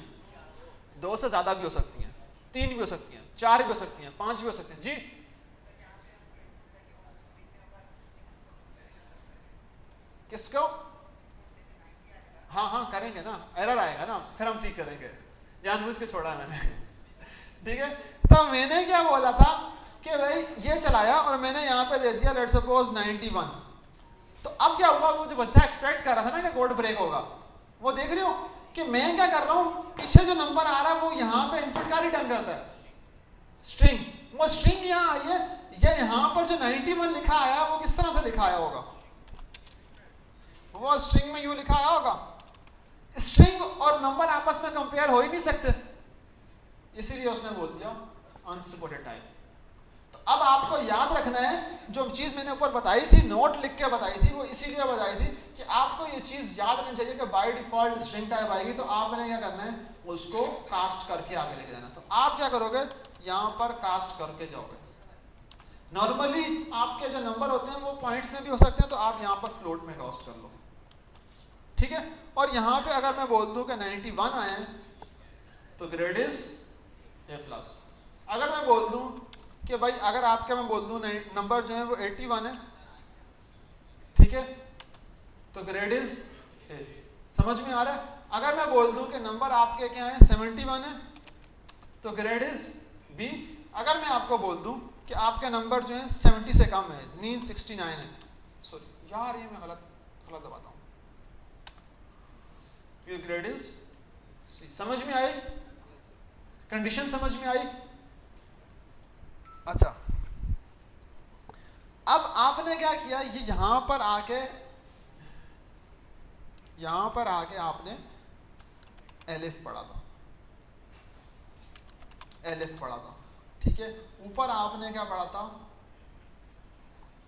2 से ज्यादा भी हो सकती हैं, 3 भी हो सकती हैं, 4 भी हो सकती हैं, 5 भी हो सकती हैं। जी किसको, हाँ हाँ करेंगे ना, एरर आएगा ना, फिर हम ठीक करेंगे, जानबूझ के छोड़ा मैंने ठीक है, तो मैंने क्या बोला था कि भाई ये चलाया और मैंने यहाँ पे दे दिया लेट सपोज 91। तो अब क्या हुआ, वो जो बच्चा एक्सपेक्ट कर रहा था ना कि कोड ब्रेक होगा, वो देख रहे हो कि मैं क्या कर रहा हूँ, पीछे जो नंबर आ रहा है वो यहाँ पे इनपुट का रिटर्न करता है, स्ट्रिंग। वो स्ट्रिंग यहाँ आई है, ये यहाँ पर जो 91 लिखा आया वो किस तरह से लिखा आया होगा, वो स्ट्रिंग में यूं लिखा आया होगा। स्ट्रिंग और नंबर आपस में कंपेयर हो ही नहीं सकते, इसीलिए उसने बोल दिया अनसपोर्टेड टाइप। तो अब आपको याद रखना है, जो चीज़ मैंने ऊपर बताई थी, नोट लिख के बताई थी, वो इसीलिए बताई थी कि आपको ये चीज़ याद रहनी चाहिए कि बाय डिफॉल्ट स्ट्रिंग टाइप आएगी, तो आपने क्या करना है, उसको कास्ट करके आगे लेके जाना। तो आप क्या करोगे, यहाँ पर कास्ट करके जाओगे। नॉर्मली आपके जो नंबर होते हैं वो पॉइंट्स में भी हो सकते हैं, तो आप यहाँ पर फ्लोट में कास्ट कर लो। ठीक है, और यहाँ पे अगर मैं बोल दूँ कि 91 आए तो ग्रेड इज ए प्लस। अगर मैं बोल दूँ कि भाई अगर आपके मैं बोल दूँ नंबर जो है वो 81 है, ठीक है, तो ग्रेड इज ए। समझ में आ रहा है। अगर मैं बोल दूँ कि नंबर आपके क्या है 71 है, तो ग्रेड इज बी। अगर मैं आपको बोल दूँ कि आपके नंबर जो है 70 से कम है, मीन 69 है, सॉरी यार ये मैं गलत दबाता हूँ, योर ग्रेड इज सी। समझ में आई? कंडीशन समझ में आई? अच्छा, अब आपने क्या किया, ये यहां पर आके आपने एलिफ पढ़ा था, ठीक है। ऊपर आपने क्या पढ़ा था,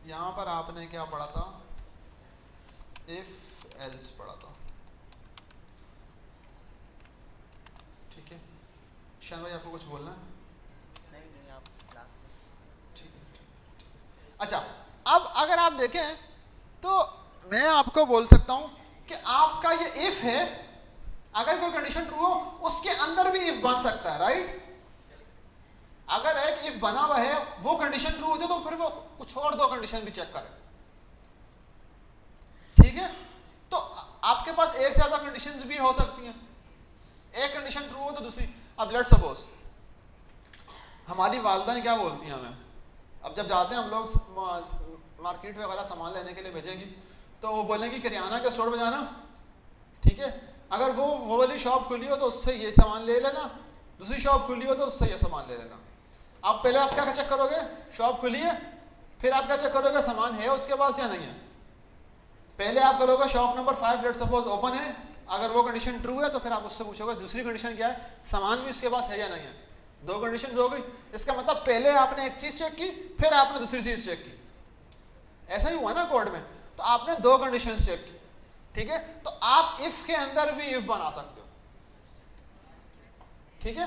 यहां पर आपने क्या पढ़ा था, इफ एल्स पढ़ा था, ठीक है। शान भाई आपको कुछ बोलना है? नहीं आप ठीक है। अच्छा, अब अगर आप देखें तो मैं आपको बोल सकता हूं कि आपका ये इफ है, अगर कोई कंडीशन ट्रू हो उसके अंदर भी इफ बन सकता है, राइट। अगर एक इफ बना हुआ है, वो कंडीशन ट्रू होती है तो फिर वो कुछ और दो कंडीशन भी चेक करें, ठीक है। तो आपके पास एक से ज्यादा कंडीशंस भी हो सकती हैं, एक कंडीशन ट्रू हो तो दूसरी। अब लेट्स सपोज हमारी वालदाएं क्या बोलती हैं हमें, अब जब जाते हैं हम लोग मार्केट वगैरह सामान लेने के लिए भेजेंगी, तो वो बोलेंगी किराना के स्टोर पे जाना, ठीक है। अगर वो वाली शॉप खुली हो तो उससे ये सामान ले लेना, दूसरी शॉप खुली हो तो उससे ये सामान ले लेना। आप पहले आप क्या चेक करोगे, शॉप खुली है, फिर आप क्या चेक करोगे, सामान है उसके पास या नहीं है। पहले आप करोगे shop number 5 let suppose open है, अगर वो कंडीशन ट्रू है तो फिर आप उससे पूछोगे दूसरी कंडीशन क्या है, सामान भी उसके पास है या नहीं है। दो कंडीशंस हो गई। इसका मतलब पहले आपने एक चीज चेक की, फिर आपने दूसरी चीज चेक की। ऐसा ही हुआ ना कोड में, तो आपने दो कंडीशंस चेक की, ठीक है। तो आप इफ के अंदर भी इफ बना सकते हो, ठीक है।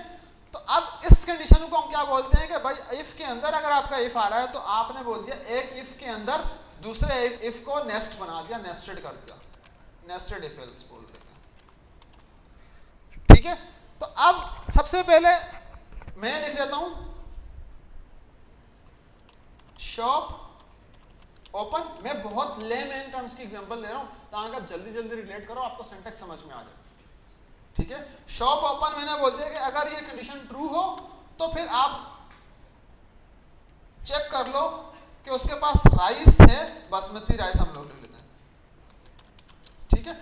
तो अब इस कंडीशन को हम क्या बोलते हैं कि भाई इफ के अंदर अगर आपका इफ आ रहा है तो आपने बोल दिया एक इफ के अंदर दूसरे इफ को नेस्ट बना दिया, नेस्टेड कर दिया, नेस्टेड इफ एल्स बोल देते हैं, ठीक है। तो अब सबसे पहले मैं लिख लेता हूं शॉप ओपन। मैं बहुत लेमैन टर्म्स की एग्जांपल दे रहा हूं ताकि आप जल्दी जल्दी रिलेट करो, आपको सिंटैक्स समझ में आ जाए, ठीक है। शॉप ओपन मैंने बोल दिया कि अगर ये कंडीशन ट्रू हो तो फिर आप चेक कर लो कि उसके पास राइस है, बासमती राइस हम लोग ले लेते हैं, ठीक है।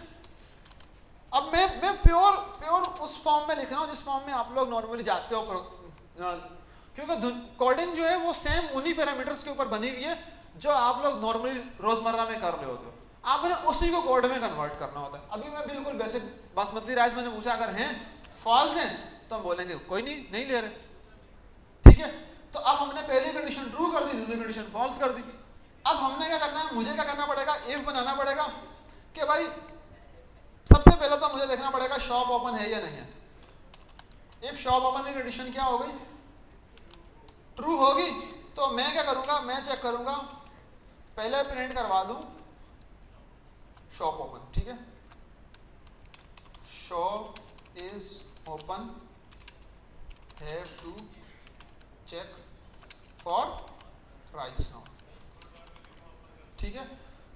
अब मैं प्योर उस फॉर्म में लिख रहा हूं जिस फॉर्म में आप लोग नॉर्मली जाते हो, क्योंकि कोडिंग जो है वो सेम उन्हीं पैरामीटर्स के ऊपर बनी हुई है जो आप लोग नॉर्मली रोजमर्रा में कर रहे होते हो, आपने उसी को कोड में कन्वर्ट करना होता है। अभी मैं बिल्कुल बेसिक बासमती राइस मैंने पूछा, अगर हैं फॉल्स हैं तो हम बोलेंगे कोई नहीं ले रहे, ठीक है। तो अब हमने पहली कंडीशन ट्रू कर दी, दूसरी कंडीशन फॉल्स कर दी। अब हमने क्या करना है, मुझे क्या करना पड़ेगा, इफ बनाना पड़ेगा कि भाई सबसे पहले तो मुझे देखना पड़ेगा शॉप ओपन है या नहीं है। इफ शॉप ओपन की कंडीशन क्या हो गई, ट्रू होगी, तो मैं क्या करूंगा, मैं चेक करूंगा, पहले प्रिंट करवा दूं शॉप ओपन, ठीक है। Shop is open, have to check for rice now, ठीक है।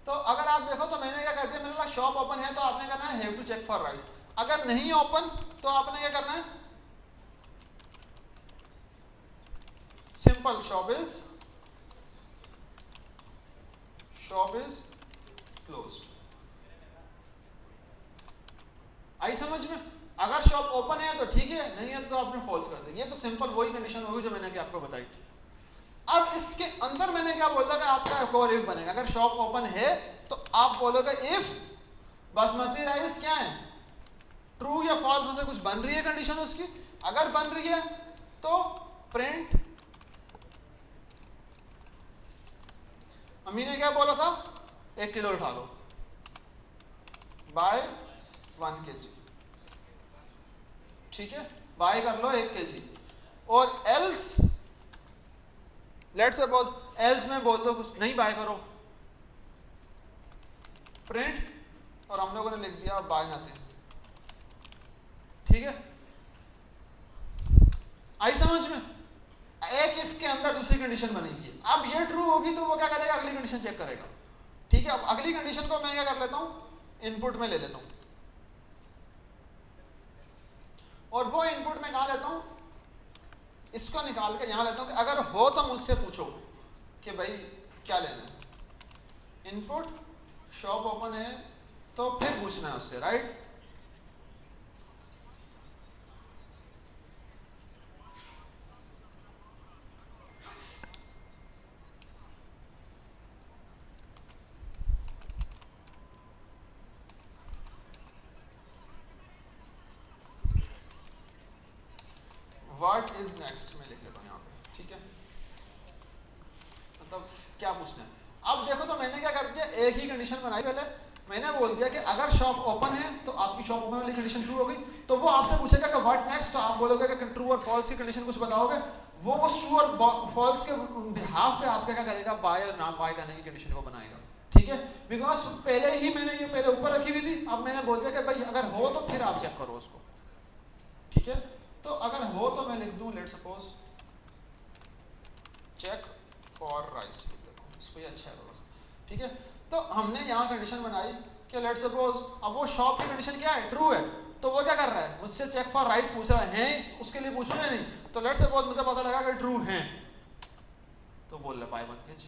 तो अगर आप देखो तो मैंने क्या कर दिया, मैंने कहा शॉप ओपन है तो आपने करना है have to check for rice. अगर नहीं ओपन तो आपने क्या करना है, सिंपल शॉप इज क्लोज्ड। आई समझ में? अगर शॉप ओपन है तो ठीक है, नहीं है तो आपने फॉल्स कर दिया। ये तो सिंपल वही कंडीशन होगी जो मैंने अभी आपको बताई थी। अब इसके अंदर मैंने क्या बोला कि आपका एक और इफ बनेगा, अगर शॉप ओपन है तो आप बोलोगे इफ बासमती राइस क्या है, ट्रू या फॉल्स में से कुछ बन रही है कंडीशन उसकी। अगर बन रही है तो प्रिंट, अम्मी ने क्या बोला था, 1 किलो उठा लो, बाय 1 kg, ठीक है, बाय कर लो 1 kg। और एल्स लेट्स सपोज एल्स में बोल दो कुछ नहीं बाय करो, प्रिंट, और हम लोगों ने लिख दिया बाय नथिंग, ठीक है। आई समझ में? एक इफ के अंदर दूसरी कंडीशन बनेगी। अब ये ट्रू होगी तो वो क्या करेगा, अगली कंडीशन चेक करेगा, ठीक है। अब अगली कंडीशन को मैं क्या कर लेता हूं, इनपुट में ले लेता हूं, और वो इनपुट में कहां लेता हूं, इसको निकाल के यहां लेता हूं कि अगर हो तो मुझसे पूछो कि भाई क्या लेना है। इनपुट शॉप ओपन है तो फिर पूछना है उससे, राइट। व्हाट इज नेक्स्ट मैं लिख लेता हूँ यहाँ पे, ठीक है, मतलब क्या पूछना है। अब देखो तो मैंने क्या कर दिया, एक ही कंडीशन बनाई पहले, मैंने बोल दिया कि अगर शॉप ओपन है तो आपकी शॉप ओपन वाली कंडीशन ट्रू हो गई, तो वो आपसे पूछेगा कि व्हाट नेक्स्ट, तो आप बोलोगे कि ट्रू और फॉल्स की कंडीशन कुछ बताओगे, वो उस ट्रू और फॉल्स के बिहाफ पे आपका क्या करेगा, बाय और ना बाय करने की कंडीशन को बनाएगा, ठीक है। बिकॉज पहले ही मैंने ये पहले ऊपर रखी हुई थी, अब मैंने बोल दिया कि भाई अगर हो तो फिर आप चेक करो उसको, ठीक है। तो अगर हो तो मैं लिख दूं let suppose check for rice, इसको ये अच्छा है थोड़ा सा, ठीक है। तो हमने यहाँ कंडीशन बनाई कि लेट सपोज, अब वो शॉप की कंडीशन क्या है, ट्रू है, तो वो क्या कर रहा है, मुझसे चेक फॉर राइस पूछ रहा है, उसके लिए पूछूं या नहीं, तो लेट सपोज मुझे पता लगा कि ट्रू है, तो बोल रहा बाय 1 kg,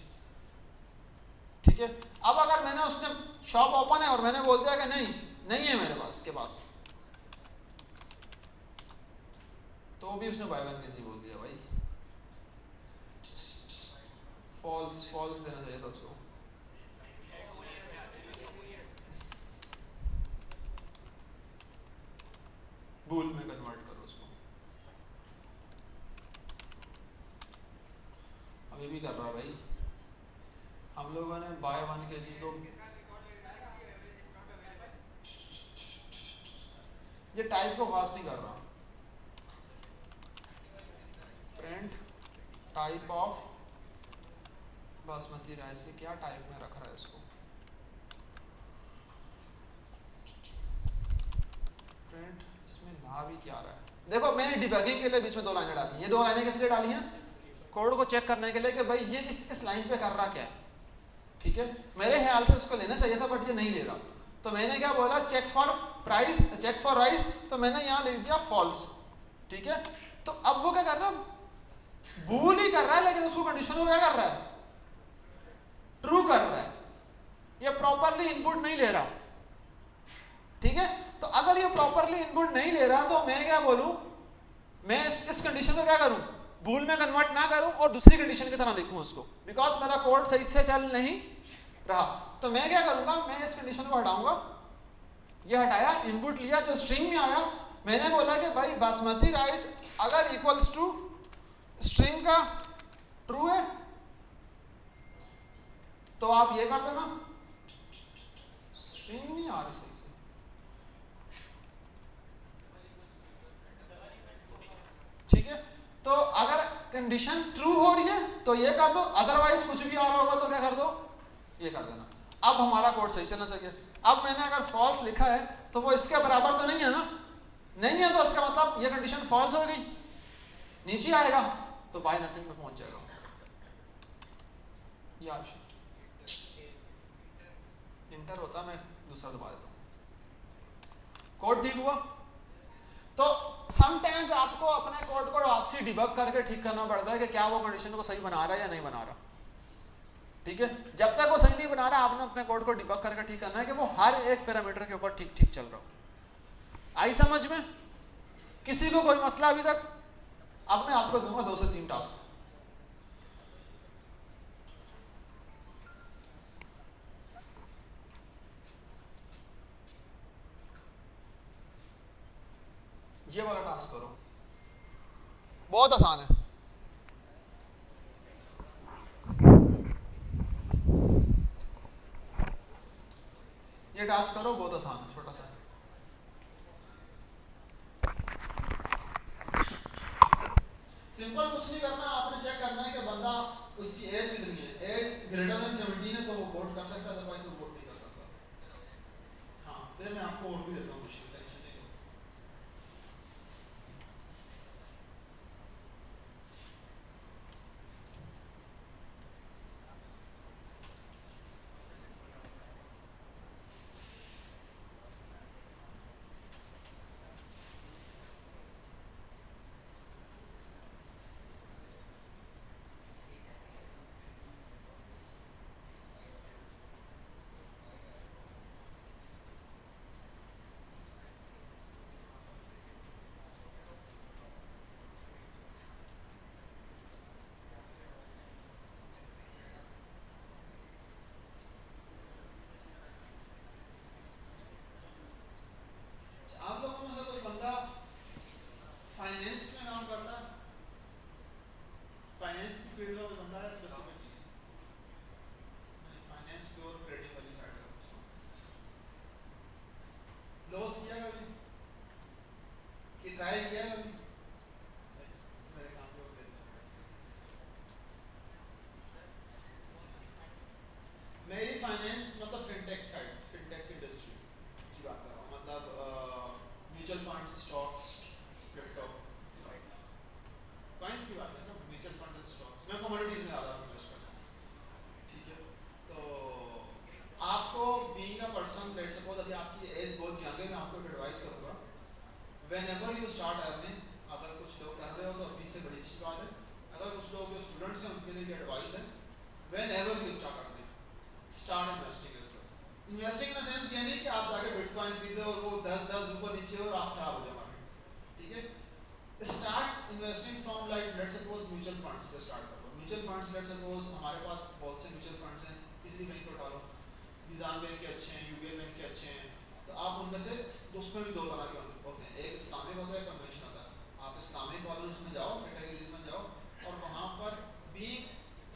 ठीक है। अब अगर मैंने उसने शॉप ओपन है और मैंने बोल दिया कि नहीं है मेरे पास के पास, तो भी उसने बाय 1 kg बोल दिया भाई, फॉल्स देना चाहिए था उसको, बूल में कन्वर्ट करो उसको, अभी भी कर रहा भाई, हम लोगों ने बाय 1 kg को, ये टाइप को पास नहीं कर रहा, print type of basmati rice के क्या टाइप में रख रहा है इसको, प्रिंट इसमें ला भी क्या रहा है। देखो मैंने डिबगिंग के लिए बीच में 2 लाइनें डाली, ये 2 लाइनें किस लिए डाली हैं, कोड को चेक करने के लिए कि भाई ये इस लाइन पे कर रहा क्या है, ठीक है। मेरे ख्याल से उसको लेना चाहिए था बट ये नहीं ले रहा, तो मैंने क्या बोला, check for price, check for rice, तो मैंने यहाँ लिख दिया फॉल्स, ठीक है। तो अब वो क्या कर रहा है, भूल ही कर रहा है, लेकिन उसको कंडीशन को क्या कर रहा है, ट्रू कर रहा है, ये प्रॉपरली इनपुट नहीं ले रहा, ठीक है। तो अगर ये प्रॉपरली इनपुट नहीं ले रहा तो मैं क्या बोलूं, मैं इस कंडीशन को क्या करूं, भूल में कन्वर्ट ना करूं और दूसरी कंडीशन की तरह लिखूं उसको, बिकॉज मेरा कोड सही से चल नहीं रहा, तो मैं क्या करूंगा, मैं इस कंडीशन को हटाऊंगा, ये हटाया, इनपुट लिया, जो स्ट्रिंग में आया, मैंने बोला कि भाई बासमती राइस अगर इक्वल्स टू स्ट्रिंग का ट्रू है तो आप ये कर देना, स्ट्रिंग नहीं आ रही सही से, ठीक है। तो अगर कंडीशन ट्रू हो रही है तो ये कर दो, अदरवाइज कुछ भी आ रहा होगा तो क्या कर दो, ये कर देना। अब हमारा कोड सही चलना चाहिए। अब मैंने अगर फॉल्स लिखा है तो वो इसके बराबर तो नहीं है ना, नहीं है, तो इसका मतलब ये कंडीशन फॉल्स हो गई, नीचे आएगा तो बाय नथिंग पे पहुंच जाएगा यार, इंटर होता, मैं दूसरा दबा देता हूँ, कोड ठीक हुआ। तो समटाइम्स आपको अपने कोड को आपसे डिबग करके ठीक करना पड़ता है कि क्या वो कंडीशन को सही बना रहा है या नहीं बना रहा, ठीक है। जब तक वो सही नहीं बना रहा आपने अपने कोड को डिबग करके ठीक करना है कि वो हर एक पैरामीटर के ऊपर ठीक ठीक चल रहा हो। आई समझ में, किसी को कोई मसला अभी तक? अब मैं आपको दूंगा 2 से 3 टास्क, ये वाला टास्क करो, बहुत आसान है, ये टास्क करो, बहुत आसान है, छोटा सा है। सिंपल कुछ नहीं करना, आपने चेक करना है कि बंदा उसकी एज कितनी है, एज ग्रेटर देन 17 है तो वो वोट कर सकता है, अदरवाइज वो वोट नहीं कर सकता। हाँ, फिर मैं आपको और भी देता हूँ क्वेश्चन, टेंशन नहीं लो। फंड, स्टॉक्स, क्रिप्टो, कॉइन्स की बात है ना, म्यूचुअल फंड एंड स्टॉक्स। मैं कमोडिटीज में ज़्यादा इन्वेस्ट करता हूँ, ठीक है। तो आपको being a person, let's suppose अभी आपकी एज बहुत यंग है, मैं आपको एक एडवाइस करूँगा, व्हेनेवर यू स्टार्ट अर्निंग, अगर कुछ लोग कर रहे हो तो अभी से बड़ी अच्छी बात है, अगर कुछ लोग जो स्टूडेंट्स हैं उनके लिए एडवाइस है, whenever you start earning, start investing. Investing in the sense ये नहीं कि आप जाके बिटकॉइन खरीदे और वो 10 ऊपर नीचे और आप खराब हो जाए मार्केट, ठीक है। Start investing from like let's suppose mutual funds से स्टार्ट करो। म्यूचुअल फंड्स लेट्स सपोज हमारे पास बहुत से म्यूचुअल फंड्स हैं, किसी भी बैंक को उठा लो, निज़ाम बैंक के अच्छे हैं, यूबीआई बैंक के अच्छे हैं, तो आप उनमें से, उसमें भी दो तरह के होते हैं, एक इस्लामिक होता है, एक कन्वेंशनल होता है। आप इस्लामिक वाले उसमें जाओ, कैटेगरीज में जाओ, और वहाँ पर भी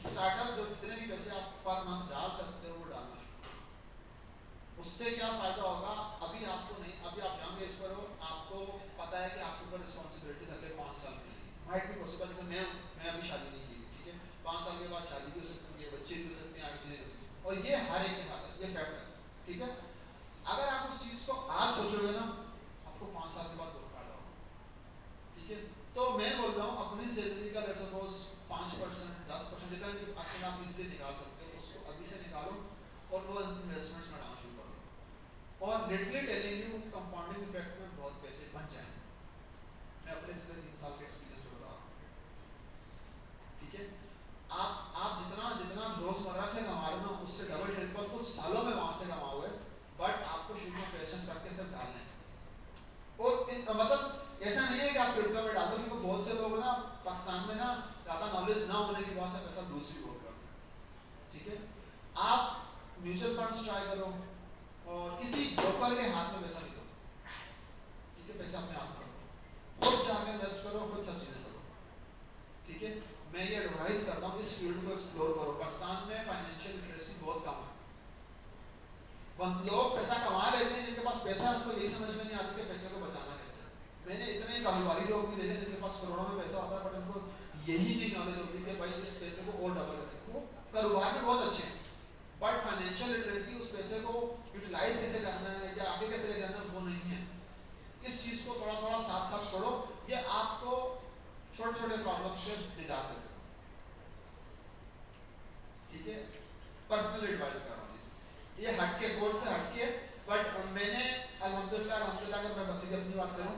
स्टार्टअप जो जितने भी पैसे आप पर मंथ डाल सकते हो वो डालना शुरू। उससे क्या फ़ायदा होगा, अभी आपको नहीं, अभी आप यंग एज पर हो, आपको पता है कि आपके ऊपर रिस्पॉन्सिबिलिटीज अगले 5 साल की माइट भी पॉसिबल। जैसे मैं अभी शादी नहीं की, ठीक है, 5 साल के बाद शादी भी हो सकती है, बच्चे भी हो सकते हैं, आगे चीज़ें हो सकती हैं, और ये हर एक के हाथ है, ये फैक्ट है, ठीक है। अगर आप उस चीज़ को आज सोचोगे ना, आपको 5 साल के बाद बहुत फ़ायदा होगा, ठीक है। तो मैं बोल रहा हूँ अपनी सैलरी का लेट्स सपोज 5%, 10%, जितना भी आजकल आप इजीली निकाल सकते हो, उसको अभी से निकालो और वो इन्वेस्टमेंट्स में डालना शुरू करो, और literally telling you compounding effect में बहुत पैसे बच जाएंगे। मैं अपने पिछले 3 साल के एक्सपीरियंस में बता रहा हूँ, ठीक है। आप जितना जितना रोजमर्रा से कमा रहे हो ना, उससे डबल ट्रिपल कुछ सालों में वहां से कमाओगे, बट आपको शुरू में पेशेंस रख के सिर्फ डालना है। और मतलब ऐसा नहीं है कि आप क्रिप्टो में डाल दो, क्योंकि बहुत से लोग ना पाकिस्तान में ना ज़्यादा नॉलेज ना होने की वजह से पैसा दूसरी बहुत करते हैं, ठीक है। आप म्यूचुअल फंड्स ट्राई करो, और किसी ब्रोकर के हाथ में पैसा नहीं दो, ठीक है, पैसा अपने हाथ में रखो, खुद जाके इन्वेस्ट करो, खुद सब चीज़ें करो, ठीक है। मैं ये एडवाइस करता हूँ, इस फील्ड को एक्सप्लोर करो। पाकिस्तान में फाइनेंशियल लिटरेसी बहुत कम है, लोग पैसा कमा लेते हैं, जिनके पास पैसा है उनको यही समझ में नहीं आती कि पैसे को बचाना कैसे। मैंने इतने कारोबारी लोग भी देखे जिनके पास करोड़ों में पैसा होता है, बट उनको यही नहीं नॉलेज होती कि भाई इस पैसे को और डबल कर सकते। वो कारोबार में बहुत अच्छे हैं, बट फाइनेंशियल लिटरेसी, उस पैसे को यूटिलाइज कैसे करना है या आगे कैसे ले जाना है, वो नहीं है। इस चीज़ को थोड़ा थोड़ा साथ साथ पढ़ो, ये आपको छोटे छोटे प्रॉब्लम से निजात देगा, ठीक है। पर्सनल एडवाइस कर रहा हूँ, ये हटके कोर्स से हटके, बट मैंने अल्हम्दुलिल्लाह अगर मैं बस अपनी बात करूँ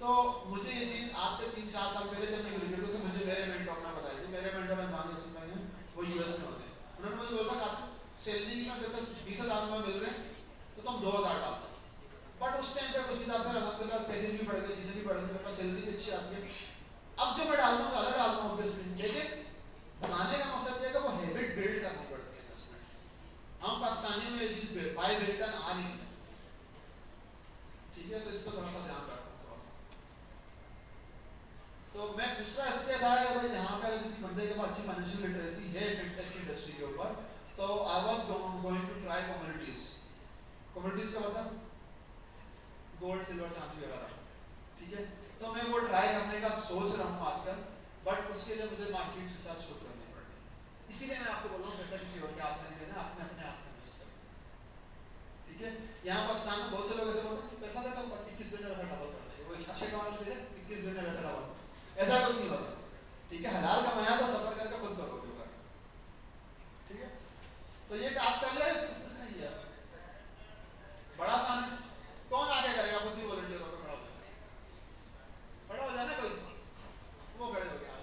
तो मुझे ये चीज़ आज से 3-4 साल पहले जब मैं ग्रेजुएट थे, मुझे मेरे मेंटोर ने बताई थी। मेरे मेंटोर इमरान यासीन भाई हैं, वो यूएस में होते हैं। उन्होंने मुझे बोला कासिम, सैलरी में जैसे 20,000 रुपये मिल रहे हैं तो तुम 2,000 डाल दो, बट उस टाइम पर कुछ भी था, फिर अल्हम्दुलिल्लाह पैकेज भी बढ़ गए, चीज़ें भी बढ़ गई, मेरे पास सैलरी भी अच्छी आती है। अब जो मैं डालता हूँ ज़्यादा डालता हूँ ऑब्वियसली, लेकिन बनाने का मकसद ये है कि वो हैबिट बिल्ड करनी पड़ती है इन्वेस्टमेंट। हम पाकिस्तानियों में ये चीज़ बाय बिल्टन आ नहीं है, ठीक है, तो इसको थोड़ा सा ध्यान रखो थोड़ा सा। तो मैं दूसरा इसलिए था कि भाई यहाँ पे अगर किसी बंदे के पास अच्छी फाइनेंशियल लिटरेसी है फिनटेक की इंडस्ट्री के ऊपर, तो I was going to try communities. Communities का मतलब गोल्ड सिल्वर चांदी वगैरह, ठीक है। तो मैं वो ट्राई करने का सोच रहा हूँ आजकल, बट उसके लिए मुझे मार्केट रिसर्च खुद करनी पड़ेगी। इसीलिए मैं आपको बोल रहा हूँ पैसा किसी और के हाथ में नहीं देना, अपने अपने हाथ से इन्वेस्ट करो, ठीक है। यहाँ पाकिस्तान में बहुत से लोग ऐसे बोलते हैं पैसा देता हूँ 21 दिन में पैसा डबल कर देंगे, वो अच्छे कमाने दे 21 दिन में पैसा डबल, ऐसा कुछ नहीं होता, ठीक है। हलाल कमाया तो सफर करके खुद करोगे ऊपर, ठीक है। तो ये टास्क कर लिया, किसने किया, बड़ा आसान है, कौन आगे करेगा, खुद ही वॉलंटियर होकर खड़ा हो जाना, कोई वो खड़े हो गया।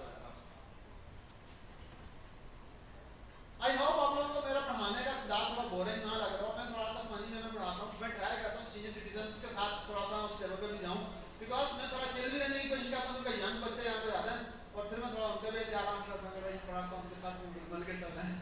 आई होप आप लोगों को मेरा पढ़ाने का दांत थोड़ा बोरिंग ना लग रहा हो। मैं थोड़ा सा फनी में मैं पढ़ाता हूँ, मैं ट्राई करता हूँ सीनियर सिटीजन्स के साथ थोड़ा सा उस लेवल पे भी जाऊँ, बिकॉज मैं थोड़ा चिल भी रहने की कोशिश करता हूँ, उनका यंग बच्चे यहाँ पे ज़्यादा हैं, और फिर मैं थोड़ा उनके भी आराम करता हूँ, भाई थोड़ा सा उनके साथ मिल के चलना है।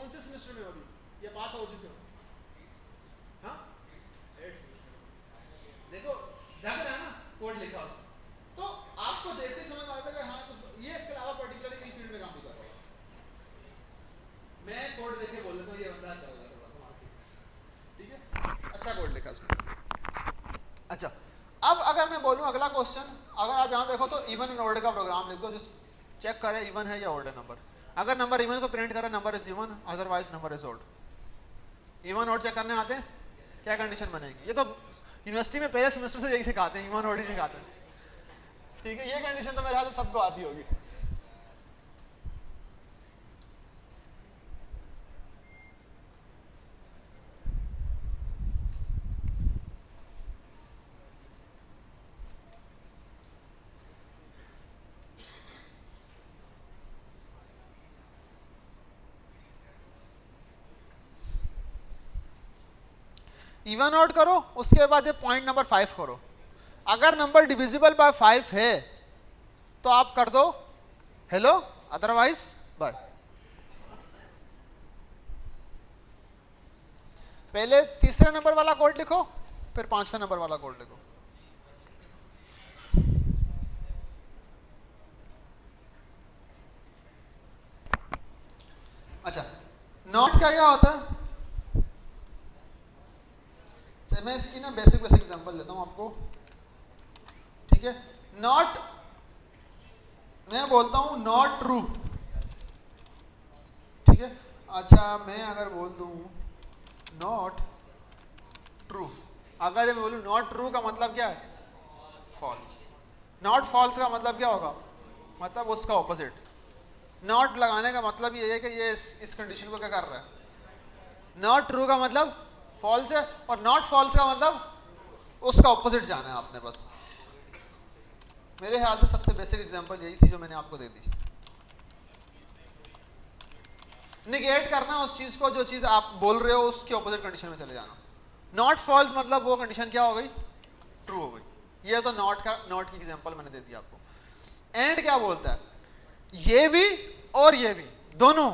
कौन से सेमेस्टर में हो अभी, या पास हो चुके हो? हाँ 8 सेमेस्टर। देखो लग रहा है ना कोड लिखा हो तो आपको देखते समझ में आता है कि हाँ कुछ ये इसके अलावा पर्टिकुलरली कई फील्ड में काम भी कर रहा है। मैं कोड देख के बोल रहा हूँ ये बंदा चल रहा है थोड़ा सा मार्केट, ठीक है, अच्छा कोड लिखा उसने। अच्छा अब अगर मैं बोलूँ अगला क्वेश्चन, अगर आप यहाँ देखो तो इवन एंड ऑड का प्रोग्राम लिख दो, जिस चेक करें इवन है या ऑड है नंबर। अगर नंबर इवन को प्रिंट करें number is even, otherwise number is odd. Even odd check करने आते हैं, क्या कंडीशन बनेगी? ये तो यूनिवर्सिटी में पहले सेमेस्टर से यही सिखाते हैं, इवन ऑड ही सिखाते हैं, ठीक है। ये कंडीशन तो मेरे ख्याल से सबको आती होगी। इवन ऑड करो, उसके बाद ये पॉइंट नंबर 5 करो। अगर नंबर डिविजिबल बाय 5 है तो आप कर दो हेलो, अदरवाइज बाय। पहले तीसरे नंबर वाला कोड लिखो, फिर 5वें नंबर वाला कोड लिखो। अच्छा नॉट का क्या होता है? मैं इसकी ना बेसिक एग्जांपल देता हूं आपको, ठीक है। नॉट, मैं बोलता हूं नॉट ट्रू, ठीक है। अच्छा मैं अगर बोल दूं नॉट ट्रू, अगर मैं बोलूं नॉट ट्रू का मतलब क्या है? फॉल्स। नॉट फॉल्स का मतलब क्या होगा? मतलब उसका ऑपोजिट। नॉट लगाने का मतलब ये है कि ये इस कंडीशन को क्या कर रहा है? नॉट ट्रू का मतलब फॉल्स है, और नॉट फॉल्स का मतलब उसका ऑपोजिट जाना है आपने बस। मेरे ख्याल से सबसे बेसिक एग्जांपल यही थी जो मैंने आपको दे दी। निगेट करना उस चीज को, जो चीज आप बोल रहे हो उसके ऑपोजिट कंडीशन में चले जाना। नॉट फॉल्स मतलब वो कंडीशन क्या हो गई? ट्रू हो गई। ये तो नॉट की एग्जांपल मैंने दे दी आपको। एंड क्या बोलता है? ये भी और ये भी दोनों,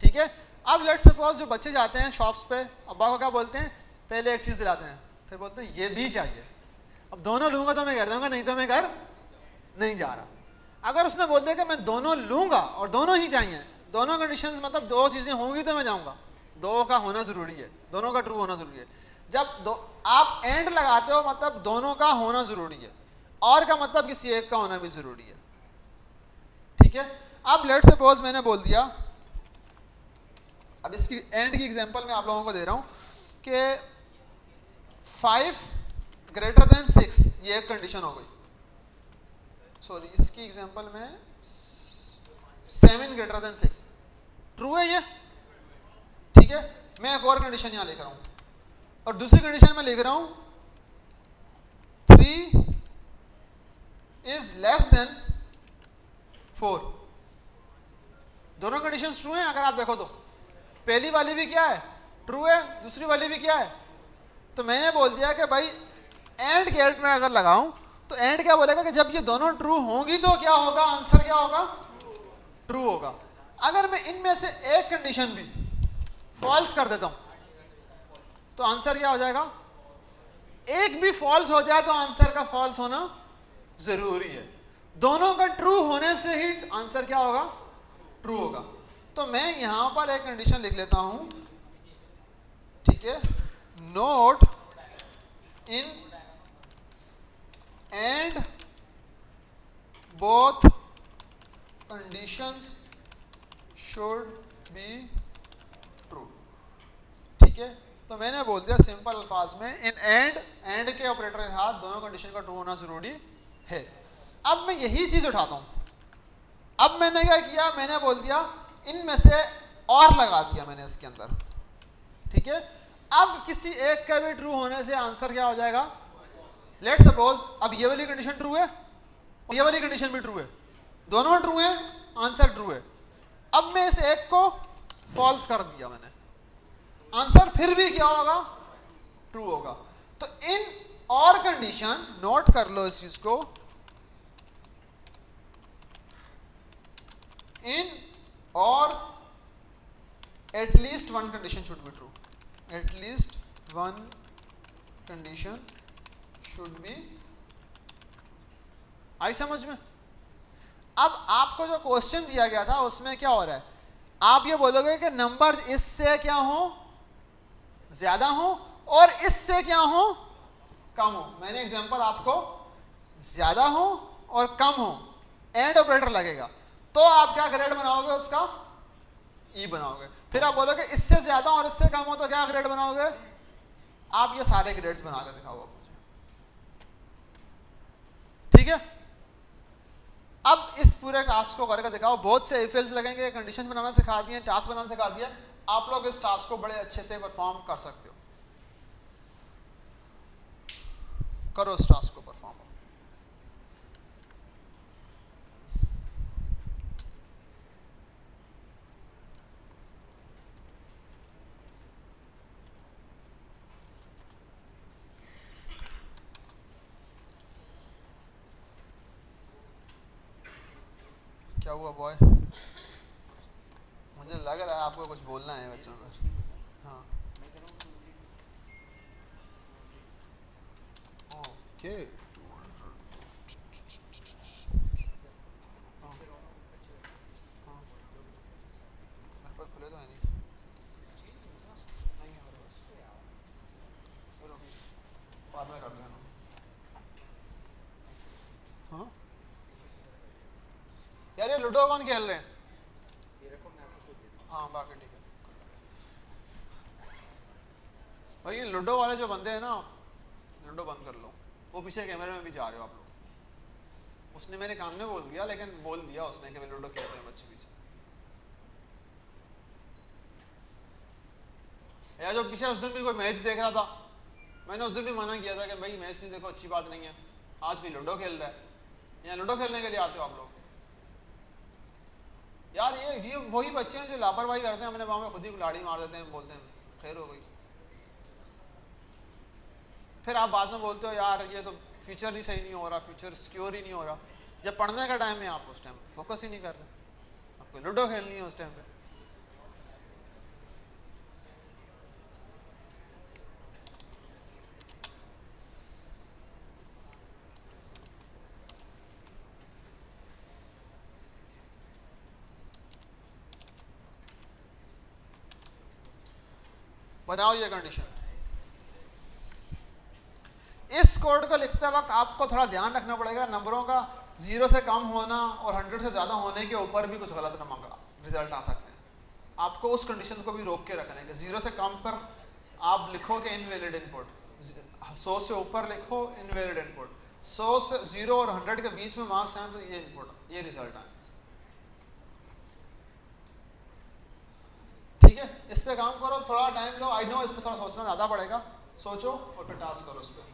ठीक है। अब लेट सपोज जो बच्चे जाते हैं शॉप्स पे, अब्बा को क्या बोलते हैं? पहले एक चीज दिलाते हैं, फिर बोलते हैं ये भी चाहिए। अब दोनों लूंगा तो मैं घर दूंगा, नहीं तो मैं घर नहीं जा रहा। अगर उसने बोल दिया कि मैं दोनों लूंगा और दोनों ही चाहिए, दोनों कंडीशंस मतलब दो चीजें होंगी तो मैं जाऊंगा, दो का होना जरूरी है, दोनों का ट्रू होना जरूरी है। जब आप एंड लगाते हो मतलब दोनों का होना जरूरी है, और का मतलब किसी एक का होना भी जरूरी है, ठीक है। अब लेट सपोज मैंने बोल दिया, अब इसकी एंड की एग्जांपल मैं आप लोगों को दे रहा हूं कि 5 ग्रेटर देन 6, ये एक कंडीशन हो गई। सॉरी, इसकी एग्जांपल में 7 ग्रेटर देन 6 ट्रू है ये, ठीक है। मैं एक और कंडीशन यहां लेकर आऊं, और दूसरी कंडीशन में लिख रहा हूं 3 इज लेस देन 4। दोनों कंडीशंस ट्रू हैं अगर आप देखो तो। पहली वाली भी क्या है? ट्रू है, दूसरी वाली भी क्या है? तो मैंने बोल दिया कि भाई एंड गेट में अगर लगाऊं तो एंड क्या बोलेगा कि जब ये दोनों ट्रू होंगी तो क्या होगा? आंसर क्या होगा? ट्रू होगा। अगर मैं इनमें से एक कंडीशन भी फॉल्स कर देता हूं तो आंसर क्या हो जाएगा? एक भी फॉल्स हो जाए तो आंसर का फॉल्स होना जरूरी है। दोनों का ट्रू होने से ही आंसर क्या होगा? ट्रू होगा। तो मैं यहां पर एक कंडीशन लिख लेता हूं, ठीक है। Note in and both conditions should be true, ठीक है। तो मैंने बोल दिया सिंपल अल्फाज में इन एंड के ऑपरेटर के साथ दोनों कंडीशन का ट्रू होना जरूरी है। अब मैं यही चीज उठाता हूं, अब मैंने क्या किया? मैंने बोल दिया इनमें से और लगा दिया मैंने इसके अंदर, ठीक है। अब किसी एक का भी ट्रू होने से आंसर क्या हो जाएगा? लेट सपोज अब ये वाली कंडीशन ट्रू है और ये वाली कंडीशन भी ट्रू है, दोनों ट्रू है, आंसर ट्रू है। अब मैं इस एक को फॉल्स कर दिया मैंने, आंसर फिर भी क्या होगा? ट्रू होगा। तो इन और कंडीशन नोट कर लो इस चीज को, इन और at least one condition should be true, at least one condition should be. आई समझ में? अब आपको जो क्वेश्चन दिया गया था उसमें क्या हो रहा है, आप ये बोलोगे कि नंबर इससे क्या हो, ज्यादा हो, और इससे क्या हो, कम हो। मैंने एग्जांपल आपको ज्यादा हो और कम हो एंड ऑपरेटर लगेगा, तो आप क्या ग्रेड बनाओगे उसका, ई बनाओगे। फिर आप बोलोगे इससे ज्यादा और इससे कम हो तो क्या ग्रेड बनाओगे, आप ये सारे ग्रेड्स बना के दिखाओ आप मुझे, ठीक है। अब इस पूरे टास्क को करके दिखाओ, बहुत से इफ एल्स लगेंगे, कंडीशन बनाना सिखा दिए, टास्क बनाना सिखा दिया, आप लोग इस टास्क को बड़े अच्छे से परफॉर्म कर सकते हो। करो इस टास्क को परफॉर्म। क्या हुआ बॉय, मुझे लग रहा है आपको कुछ बोलना है बच्चों को। हाँ ओके, मेरे पास खुले तो है नहीं, नहीं है मेरे पास, चलो बाद में कर देना। हाँ यार ये लूडो कौन खेल रहे हैं, हाँ बाकी ठीक है भाई। ये लूडो वाले जो बंदे हैं ना, लूडो बंद कर लो, वो पीछे कैमरे में भी जा रहे हो आप लोग। उसने मेरे काम में बोल दिया, लेकिन बोल दिया उसने कि लूडो खेल रहे हैं बच्चे पीछे। या जो पीछे उस दिन भी कोई मैच देख रहा था, मैंने उस दिन भी मना किया था कि भाई मैच नहीं देखो, अच्छी बात नहीं है। आज कोई लूडो खेल रहा है, यहाँ लूडो खेलने के लिए आते हो आप लोग। यार ये वही बच्चे हैं जो लापरवाही करते हैं, अपने पाँव में खुद ही कुल्हाड़ी मार देते हैं, बोलते हैं खैर हो गई। फिर आप बाद में बोलते हो यार ये तो फ्यूचर ही सही नहीं हो रहा, फ्यूचर सिक्योर ही नहीं हो रहा। जब पढ़ने का टाइम है आप उस टाइम फोकस ही नहीं कर रहे, आपको लूडो खेलनी है उस टाइम पे। बनाओ ये कंडीशन। इस कोड को लिखते वक्त आपको थोड़ा ध्यान रखना पड़ेगा, नंबरों का 0 से कम होना और 100 से ज़्यादा होने के ऊपर भी कुछ गलत नंबर का रिजल्ट आ सकते हैं। आपको उस कंडीशन को भी रोक के रखना है कि 0 से कम पर आप लिखो कि इनवैलिड इनपुट, 100 से ऊपर लिखो इनवैलिड इनपुट, 100 से 0 और 100 के बीच में मार्क्स आए तो ये इनपुट, ये रिजल्ट आए। ठीक है, इस पे काम करो, थोड़ा टाइम लो, आई नो इस पे थोड़ा सोचना ज़्यादा पड़ेगा, सोचो और फिर टास्क करो इस पर।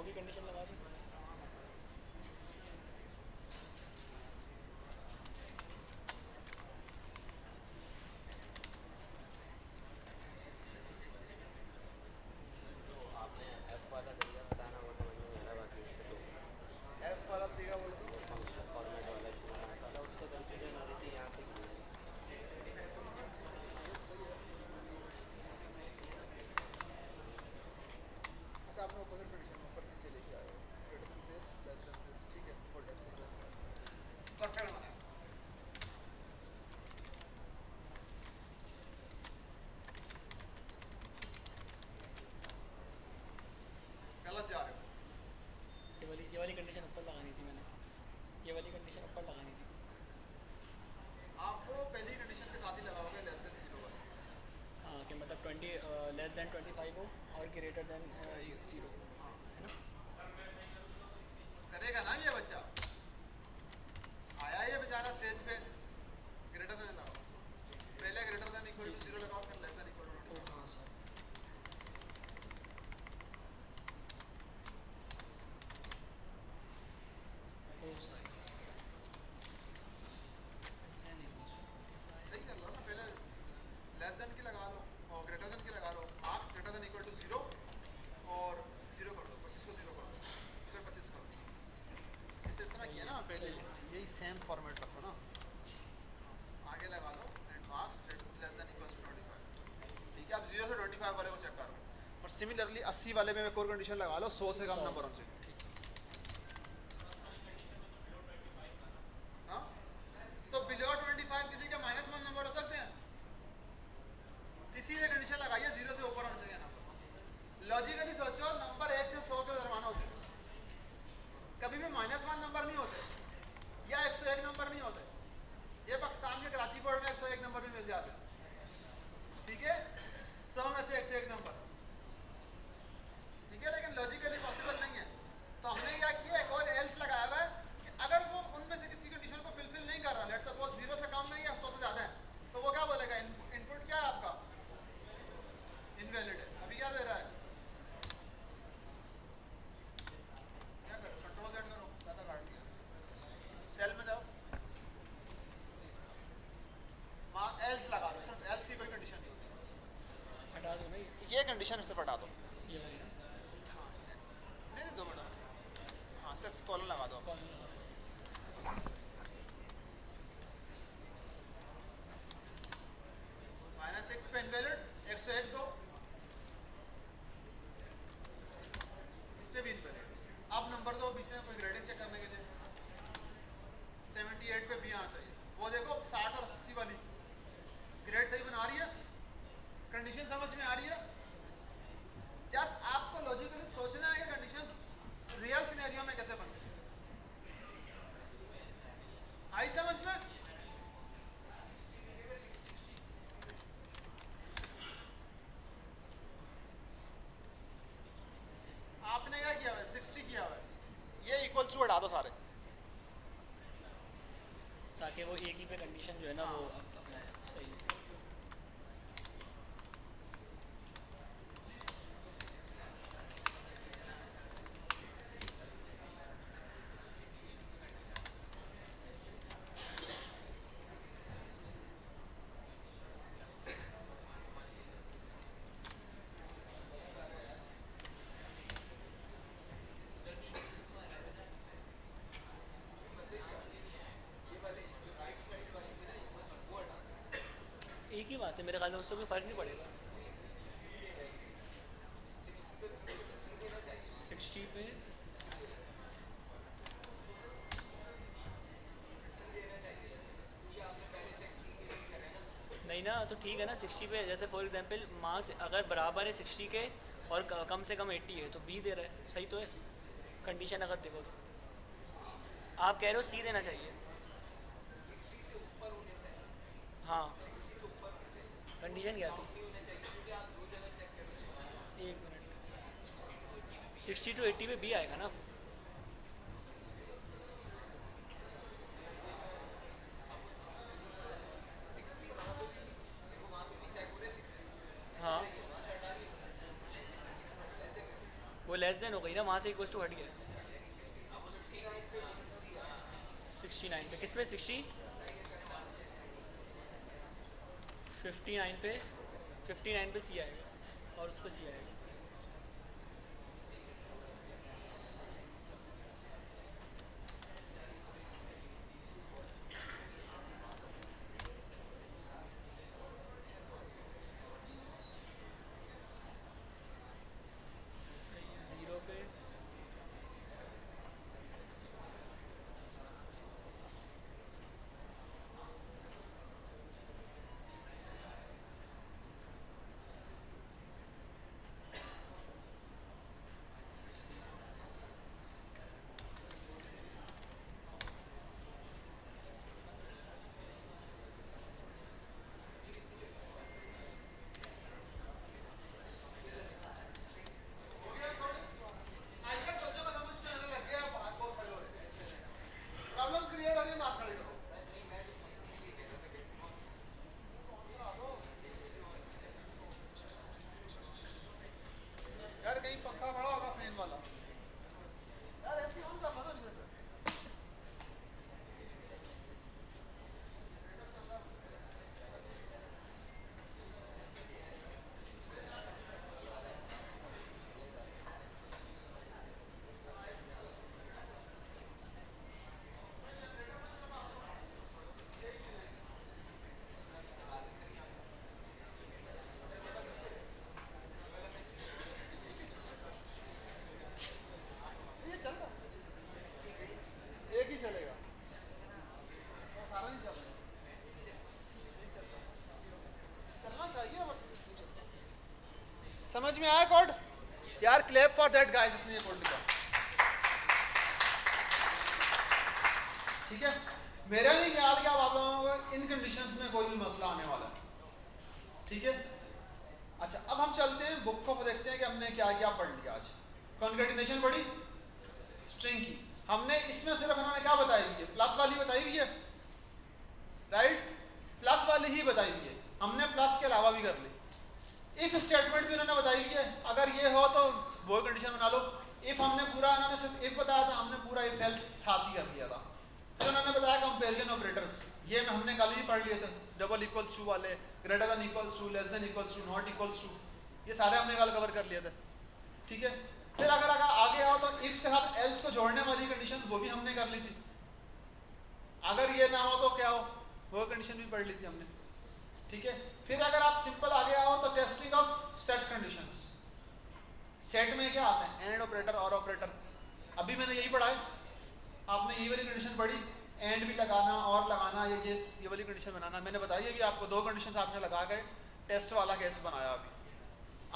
की कंडीशन लगा दूँ? एफ वाला तरीका बोल दो। अच्छा आपने अपोजिट कंडीशन ऊपर नीचे लेके आए हो, greater than this less than this, ठीक है, गुड, परफेक्ट बना। गलत जा रहे हो। ये वाली कंडीशन ऊपर लगानी थी मैंने, ये वाली कंडीशन ऊपर लगानी थी। आप वो पहली कंडीशन के साथ ही लगाओगे लेस देन जीरो वाली। हाँ कि मतलब 20 <25 हो और ग्रेटर देन 0, हाँ, है ना? करेगा ना ये बच्चा, आया ये बेचारा स्टेज पे। ग्रेटर देन लगाओ, पहले greater than equal to zero लगाओ, फिर less than equal to o 25। हाँ सर। ओ सॉरी, ऐसे नहीं हो सकता। सही कर लो ना, पहले लेस देन की लगा लो और ग्रेटर देन की लगा लो, marks greater than equal to zero और जीरो कर दो, 25 को जीरो कर दो, फिर 25 कर दो। इस तरह किया ना पहले, सही है। यही सेम फॉर्मेट रखो ना। आगे लगा लो and marks less than equal to 25। ठीक है, अब 0 से 25 वाले को चेक करो, और सिमिलरली 80 वाले में कोर कंडीशन लगा लो, 100 से कम 100, नंबर होना चाहिए। ठीक है। हाँ, तो बिलो 25 किसी के -1 नंबर हो सकते हैं, इसीलिए कंडीशन लगाइए 0 से ऊपर होना चाहिए नंबर। लॉजिकली सोचो, नंबर 1 से 100 के दरमियान होते हैं, कभी भी -1 नंबर नहीं होते या 101 नंबर नहीं होते। ये पाकिस्तान के कराची बोर्ड में 101 नंबर भी मिल जाते हैं, ठीक है, 100 में से 101 नंबर, ठीक है, लेकिन लॉजिकली पॉसिबल नहीं है। तो हमने क्या किया, एक और एल्स लगाया हुआ है कि अगर वो उनमें से किसी कंडीशन को फुलफिल नहीं कर रहा, लेट्स सपोज 0 से कम है या 100 से ज़्यादा है, तो वो क्या बोलेगा, इनपुट क्या है आपका, इनवैलिड है। अभी क्या दे रहा है, क्या करो, कंट्रोल Z करो, ज़्यादा काट लिया, सेल में जाओ, वहाँ एल्स लगा दो, सिर्फ एल्स की कोई कंडीशन नहीं होती, हटा दो ना ये कंडीशन सिर्फ हटा दो। ये वाली ना, हाँ, नहीं दो मिनट, हाँ सिर्फ कॉलन लगा दो। कौन लगा दो? -6 पे इनवैलिड, 101 दो, इस पे भी इनवैलिड। अब नंबर दो बीच में, कोई ग्रेडिंग चेक करने के लिए, 78 पे बी आना चाहिए। वो देखो 60 और 80 वाली ग्रेड सही बना रही है, कंडीशन समझ में आ रही है। जस्ट आपको लॉजिकली सोचना है कि कंडीशन रियल सिनेरियो में कैसे बनती है। आई समझ में? आपने क्या किया हुआ है, 60 किया हुआ है, ये इक्वल्स टू हटा दो सारे। ताकि वो एक ही पे कंडीशन जो है ना वो हाँ, अपना है, सही है। एक ही बात है मेरे ख्याल में, उससे कोई फ़र्क नहीं पड़ेगा। 60 पे नहीं ना, तो ठीक है ना, 60 पे जैसे फॉर एग्जांपल मार्क्स अगर बराबर है 60 के और कम से कम 80 है तो बी दे रहा है, सही तो है। कंडीशन अगर देखो तो आप कह रहे हो सी देना चाहिए। हाँ, कंडीशन क्या थी, एक मिनट, 60 टू 80 पे बी आएगा ना। हाँ, वो लेस देन हो गई ना, वहाँ से इक्वल टू हट गया 69 पे। किस पे 59 पे, 59 पे सी आएगा और उस पर सी आएगा। जीरो पे प्रॉब्लम्स क्रिएट हो रही है तो हाथ खड़े करो। यार कहीं पंखा खड़ा होगा फैन वाला, यार ऐसे ऑन कर लो ना नीचे से। ये चल रहा है, एक ही चलेगा, वो सारा नहीं चल रहा, नहीं चल रहा, चलना चाहिए बट नहीं चल रहा। समझ में आया कोड? यार क्लैप फॉर दैट गाइस जिसने ये कोड लिखा। ठीक है, मेरा नहीं ख्याल कि अब आप लोगों को इन कंडीशंस में कोई भी मसला आने वाला है। ठीक है, अच्छा अब हम चलते हैं बुक को देखते हैं कि हमने क्या क्या पढ़ लिया आज। कॉन्केटिनेशन पढ़ी स्ट्रिंग की हमने, इसमें सिर्फ उन्होंने क्या बताई हुई है, प्लस वाली बताई हुई है, राइट, प्लस वाली ही बताई हुई है, हमने प्लस के अलावा भी कर ली। इफ स्टेटमेंट भी उन्होंने बताई हुई है, अगर ये हो तो वो कंडीशन बना लो। इफ हमने पूरा, इन्होंने सिर्फ इफ बताया था, हमने पूरा इफ एल्स साथ ही कर दिया था। फिर उन्होंने बताया कंपैरिजन ऑपरेटर्स, ये हमने कल ही पढ़ लिए थे, डबल इक्वल्स टू वाले, greater than equals to, less than equals to, not equals to, ये सारे हमने कल कवर कर लिए थे। ठीक है, फिर अगर आगे आओ तो इफ के साथ एल्स को जोड़ने वाली कंडीशन वो भी हमने कर ली थी। अगर ये ना हो तो क्या हो, वो कंडीशन भी पढ़ ली थी हमने। ठीक है, फिर अगर आप सिंपल आगे आओ तो testing of set conditions. Set में क्या आता है, एंड ऑपरेटर और ऑपरेटर, अभी मैंने यही पढ़ा है, आपने ये वाली कंडीशन पढ़ी, एंड भी लगाना और लगाना, ये वाली कंडीशन बनाना मैंने बताई है भी आपको। दो कंडीशंस आपने लगा के टेस्ट वाला केस बनाया, अभी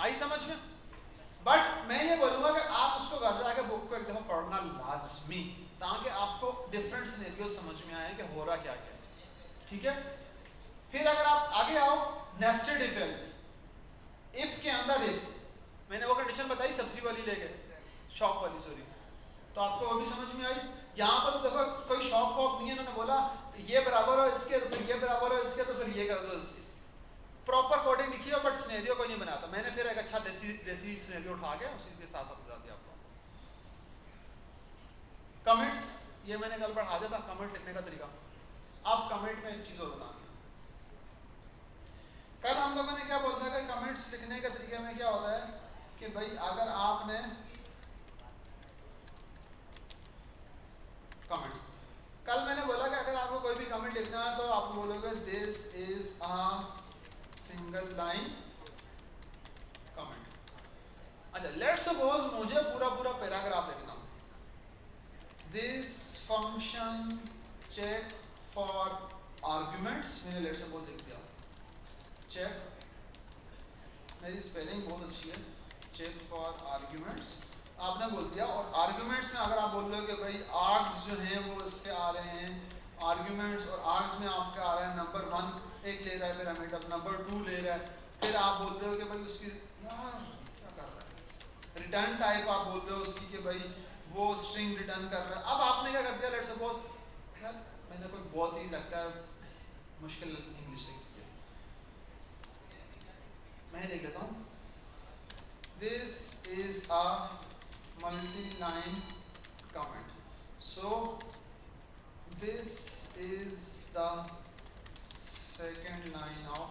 आई समझ में। बट मैं ये बोलूँगा कि आप उसको घर जाके बुक को एक दफ़ा पढ़ना लाजमी, ताकि आपको डिफरेंट सिनेरियो समझ में आए कि हो रहा क्या क्या। ठीक है, फिर अगर आप आगे आओ नेस्टेड इफ एल्स, इफ के अंदर इफ, मैंने वो कंडीशन बताई सब्जी वाली लेके, शॉप वाली सॉरी, तो आपको वो भी समझ में आई। यहाँ पर तो देखो कोई शॉप वॉप नहीं है, उन्होंने बोला ये बराबर हो इसके तो फिर ये बराबर हो इसके तो फिर ये कर दो इसके, प्रॉपर कोडिंग लिखी हो बट सिनेरियो कोई नहीं बनाता। मैंने फिर एक अच्छा देसी सिनेरियो उठा के उसी के साथ बता दिया आपको। कमिट्स, ये मैंने कल पढ़ा दिया था कमिट लिखने का तरीका। अब कमिट में एक चीज़ और बतानी, कल हम लोगों ने क्या बोला था कि कमिट्स लिखने के तरीके में क्या होता है कि भाई अगर आपने कमिट्स, कल मैंने बोला कि अगर आपको कोई भी कमिट लिखना है तो आप बोलोगे this is a single line commit. अच्छा लेट्स सपोज मुझे पूरा पूरा पैराग्राफ लिखना, this function check for arguments, मैंने लेट्स सपोज लिख दिया चेक, मेरी स्पेलिंग बहुत अच्छी है, चेक फॉर आर्ग्यूमेंट्स आपने बोल दिया। और आर्ग्यूमेंट्स में अगर आप बोल रहे हो कि भाई आर्ग्स जो हैं वो इसके आ रहे हैं आर्ग्यूमेंट्स, और आर्ग्स में आपके आ रहा है नंबर 1 एक ले रहा है पैरामीटर, नंबर 2 ले रहा है, फिर आप बोल रहे हो कि भाई उसकी यार क्या कर रहा है, रिटर्न टाइप आप बोल रहे हो उसकी कि भाई वो स्ट्रिंग रिटर्न कर रहा है। अब आपने क्या कर दिया, लेट्स सपोज यार मैंने कोई बहुत ही लगता है मुश्किल इंग्लिश लिख दिया, मैं लिख लेता हूँ this is a multi-line comment. So this is the second line of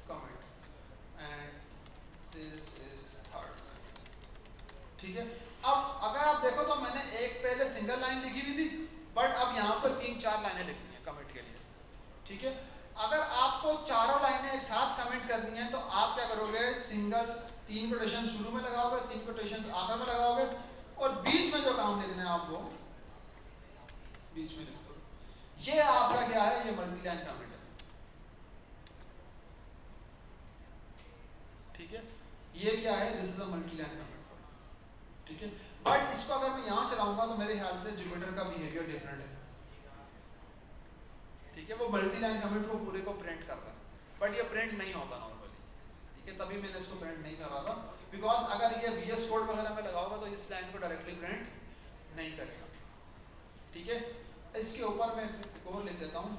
comment and this is third. ठीक है, अब अगर आप देखो तो मैंने एक पहले सिंगल लाइन लिखी हुई थी, बट अब यहाँ पर 3-4 लाइनें लिख दी हैं कमेंट के लिए। ठीक है, अगर आपको चारों लाइनें एक साथ कमेंट करनी है तो आप क्या करोगे, सिंगल 3 कोटेशन शुरू में लगाओगे, 3 कोटेशन आखिर में लगाओगे, और बीच में जो काम लिखना है आप वो बीच में लिख दो। ये आपका क्या है, ये मल्टी लाइन कमेंट है। ठीक है, ये क्या है, this is a multi line comment. ठीक है, बट इसको अगर मैं यहां चलाऊंगा तो मेरे ख्याल से जुपिटर का बिहेवियर डिफरेंट है। ठीक है, वो मल्टी लाइन कमेंट को पूरे को प्रिंट कर रहा है, बट ये प्रिंट नहीं होता नॉर्मली। ठीक है, तभी मैंने इसको प्रिंट नहीं कर रहा था, बिकॉज अगर ये VS कोड वगैरह में लगाओगे तो इस लाइन को डायरेक्टली प्रिंट नहीं करेगा। ठीक है, इसके ऊपर मैं एक और लिख देता हूँ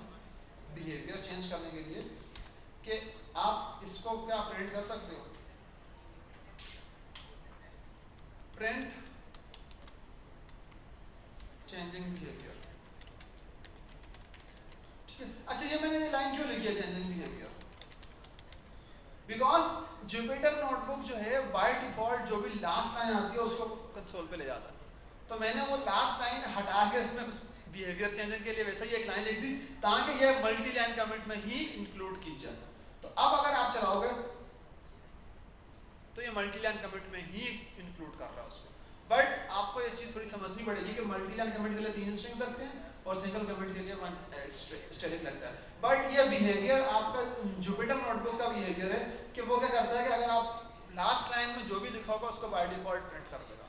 बिहेवियर चेंज करने के लिए कि आप इसको क्या प्रिंट कर सकते हो, प्रिंट चेंजिंग बिहेवियर। ठीक है, अच्छा ये मैंने ये लाइन क्यों लिखी है changing behaviour, because Jupyter notebook जो है बाय डिफॉल्ट जो भी लास्ट लाइन आती है उसको कंसोल पे ले जाता है, तो मैंने वो लास्ट लाइन हटा के इसमें बिहेवियर चेंजिंग के लिए वैसे ही एक लाइन लिख दी ताकि ये मल्टी लाइन कमेंट में ही इंक्लूड की जाए। तो अब अगर आप चलाओगे तो ये मल्टी लाइन कमेंट में ही इंक्लूड कर रहा है उसको, बट आपको ये चीज थोड़ी समझनी पड़ेगी कि मल्टी लाइन कमेंट के लिए 3 स्ट्रिंग लगते हैं और सिंगल कमेंट के लिए 1 स्टेरिक लगता है। बट ये बिहेवियर आपका जुपिटर नोटबुक का बिहेवियर है कि वो क्या करता है कि अगर आप लास्ट लाइन में जो भी लिखा होगा उसको बाय डिफॉल्ट प्रिंट कर देगा।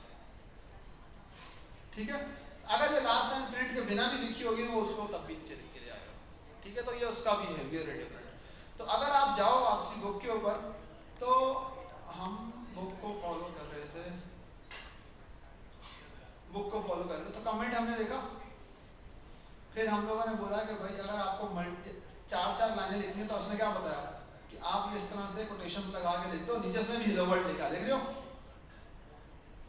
ठीक है, अगर ये लास्ट लाइन प्रिंट के बिना भी लिखी होगी वो उसको तब भी नीचे लिख के ले आएगा। ठीक है, तो ये उसका बिहेवियर है डिफरेंट। तो अगर आप जाओ आपसी बुक के ऊपर, तो हम बुक को फॉलो कर रहे थे, तो कमेंट हमने देखा, फिर हम लोगों ने बोला कि भाई अगर आपको 4 लाइनें लिखनी है तो उसने क्या बताया कि आप इस तरह से कोटेशन लगा के लिख दो, नीचे से भी हेलो वर्ल्ड लिखा, देख रहे हो।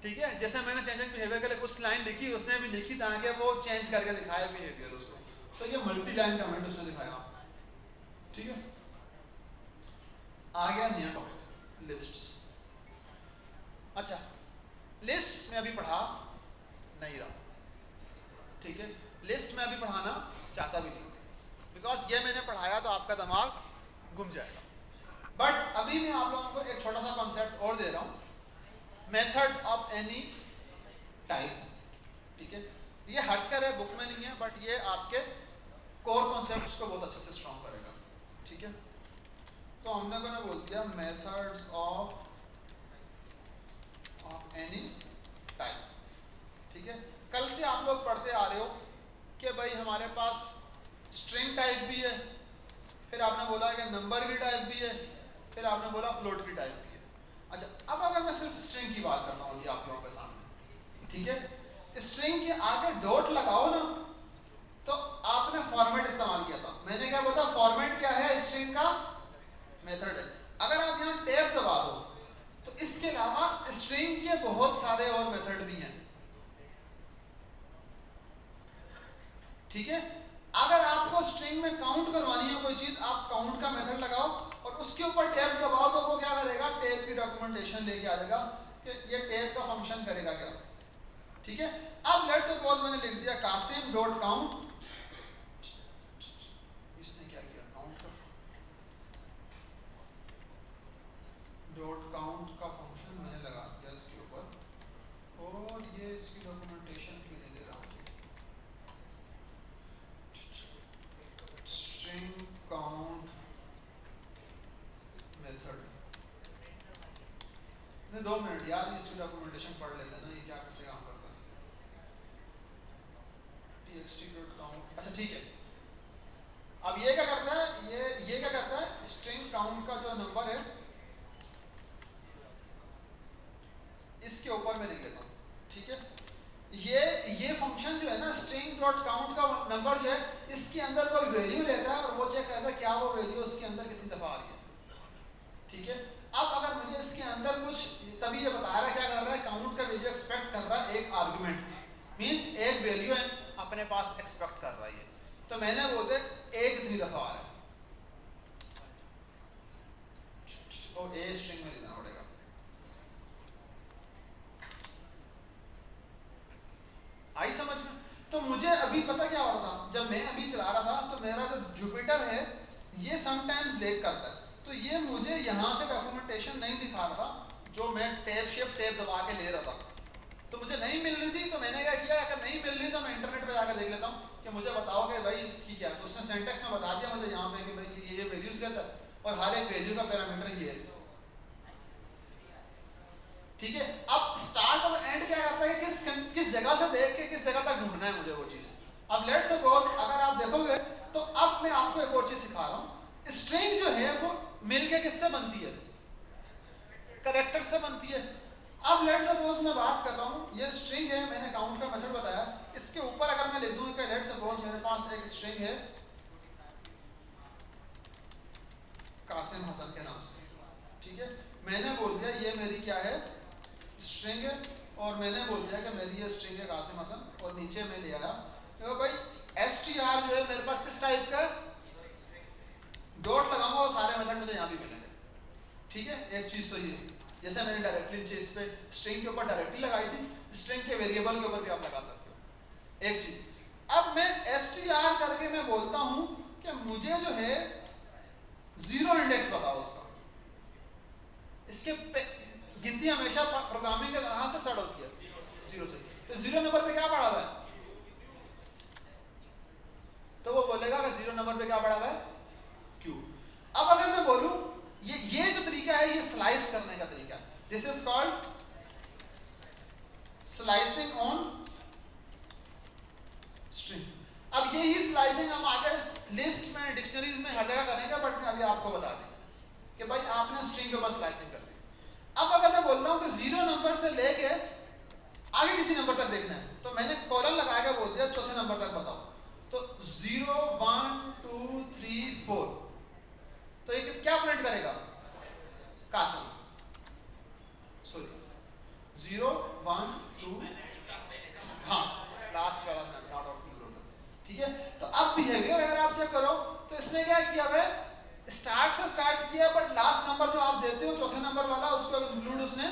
ठीक है, जैसे मैंने चेंजिंग बिहेवियर के लिए कुछ लाइन लिखी, उसने भी लिखी ताकि वो चेंज करके दिखाए बिहेवियर उसको, तो ये मल्टी लाइन कमेंट उसने दिखाया। ठीक है, आ गया नया टॉपिक लिस्ट्स। अच्छा, लिस्ट्स में अभी पढ़ा नहीं रहा। ठीक है, लिस्ट में अभी पढ़ाना चाहता भी नहीं, बिकॉज ये मैंने पढ़ाया तो आपका दिमाग घूम जाएगा। बट अभी मैं आप लोगों को एक छोटा सा कॉन्सेप्ट और दे रहा हूँ, मेथड्स ऑफ एनी टाइप। ठीक है, ये हटकर है, बुक में नहीं है, बट ये आपके कोर कॉन्सेप्ट्स को बहुत अच्छे से स्ट्रॉन्ग करेगा। ठीक है, तो हमने को बोल दिया मेथड्स ऑफ एनी टाइप। ठीक है, कल से आप लोग पढ़ते आ रहे हो कि भाई हमारे पास स्ट्रिंग टाइप भी है, फिर आपने बोला कि नंबर की टाइप भी है, फिर आपने बोला फ्लोट की टाइप भी है। अच्छा, अब अगर मैं सिर्फ स्ट्रिंग की बात करता हूँ आप लोगों के सामने, ठीक है, स्ट्रिंग के आगे डॉट लगाओ ना, तो आपने फॉर्मेट इस्तेमाल किया था। मैंने क्या बोला, फॉर्मेट क्या है, स्ट्रिंग का मेथड है। अगर आप यहाँ टैब दबा दो तो इसके अलावा स्ट्रिंग के बहुत सारे और मेथड भी हैं। ठीक है, अगर आपको स्ट्रिंग में काउंट करवानी है कोई चीज, आप काउंट का मेथड लगाओ और उसके ऊपर टैब दबाओ, तो वो क्या करेगा, टैब की डॉक्यूमेंटेशन लेके आ जाएगा कि ये टैब का फंक्शन करेगा क्या। ठीक है, अब लेट्स सपोज मैंने लिख दिया कासिम डॉट काउंट, इसने क्या किया, काउंट का डॉट काउंट का फंक्शन मैंने लगा दिया इसके ऊपर, और ये इसकी डॉक्यूमेंटेशन क्यों नहीं दे रहा हूँ, स्ट्रिंग काउंट मेथड। 2 मिनट यार, इसकी डॉक्यूमेंटेशन पढ़ लेते हैं ना, ये क्या कैसे काम करता है। txt.count, अच्छा ठीक है, अब ये क्या करता है, ये क्या करता है, स्ट्रिंग काउंट का जो नंबर है इसके ऊपर मैं लिख लेता हूँ। ठीक है, ये फंक्शन जो है ना, स्ट्रिंग डॉट काउंट का नंबर जो है, इसके अंदर कोई वैल्यू रहता है और वो चेक करता है क्या वो वैल्यू उसके अंदर कितनी दफा आ रही है। ठीक है, अब अगर मुझे इसके अंदर कुछ, तभी ये बता रहा है क्या कर रहा है, काउंट का वैल्यू एक्सपेक्ट कर रहा है एक आर्गुमेंट, मींस एक वैल्यू अपने पास एक्सपेक्ट कर रहा है ये। तो मैंने बोलते एक कितनी दफा आ रहा है, और ए स्ट्रिंग में लिखना पड़ेगा। आई समझ में? तो मुझे अभी पता क्या हो रहा था, जब मैं अभी चला रहा था तो मेरा जो जुपिटर है ये समटाइम्स लेट करता है, तो ये मुझे यहाँ से डॉक्यूमेंटेशन नहीं दिखा रहा था जो मैं टैब शिफ्ट टैब दबा के ले रहा था, तो मुझे नहीं मिल रही थी। तो मैंने क्या किया, अगर नहीं मिल रही तो मैं इंटरनेट पे जाकर देख लेता हूँ कि मुझे बताओ कि भाई इसकी क्या, तो उसने सेंटेक्स में बता दिया मुझे यहाँ पे कि भाई ये वैल्यूज कहता है और हर एक वैल्यू का पैरामीटर ये है। ठीक है, अब स्टार्ट और एंड क्या करता है, किस जगह से देख के किस जगह तक ढूंढना है मुझे वो चीज। अब लेट्स सपोज अगर आप देखोगे तो अब मैं आपको एक और चीज सिखा रहा हूँ, स्ट्रिंग जो है वो मिलके किससे बनती है, कैरेक्टर से बनती है। अब लेट्स सपोज मैं बात कर रहा हूँ, ये स्ट्रिंग है, मैंने काउंट का मेथड बताया, इसके ऊपर अगर मैं लिख दूं कि लेट्स सपोज मेरे पास एक स्ट्रिंग है कासिम हसन के नाम से, ठीक है, मैंने बोल दिया ये मेरी क्या है, स्ट्रिंग है, और मैंने बोल दिया कि मेरी ये स्ट्रिंग है कासिम हसन, और नीचे मैं ले आया तो भाई str जो है मेरे पास किस टाइप का, डॉट लगाऊंगा और सारे मेथड मुझे यहाँ भी मिलेंगे। ठीक है, एक चीज तो ये, जैसे मैंने डायरेक्टली इस पे स्ट्रिंग के ऊपर डायरेक्टली लगाई थी, स्ट्रिंग के वेरिएबल के ऊपर भी आप लगा सकते हो। एक चीज, अब मैं str करके मैं बोलता हूं कि मुझे जो है जीरो इंडेक्स बताओ उसका, इसके गिनती हमेशा प्रोग्रामिंग के कहां से स्टार्ट होती है, जीरो से, तो जीरो नंबर पे क्या पड़ा हुआ है, तो वो बोलेगा कि जीरो नंबर पे क्या पड़ा हुआ है, क्यू। अब अगर मैं बोलूं ये जो तरीका है ये स्लाइस करने का तरीका है, this is called slicing on string. अब यही स्लाइसिंग हम आगे लिस्ट में डिक्शनरीज में हर जगह करेंगे, बट मैं अभी आपको बता दें कि भाई आपने स्ट्रिंग के ऊपर स्लाइसिंग कर दी। अब अगर मैं बोल रहा हूं कि जीरो नंबर से लेके आगे किसी नंबर तक देखना है, तो मैंने कॉलन लगा के बोल दिया चौथे नंबर तक बताओ, तो 0 1 2 3 4, तो ये क्या प्रिंट करेगा, कासिम, सॉरी 0 1 2, हाँ लास्ट वाला नॉट आउट, ठीक है। तो अब बिहेवियर अगर आप चेक करो तो इसने क्या किया है, स्टार्ट से स्टार्ट किया, बट लास्ट नंबर जो आप देते हो चौथे नंबर वाला उसको इंक्लूड उसने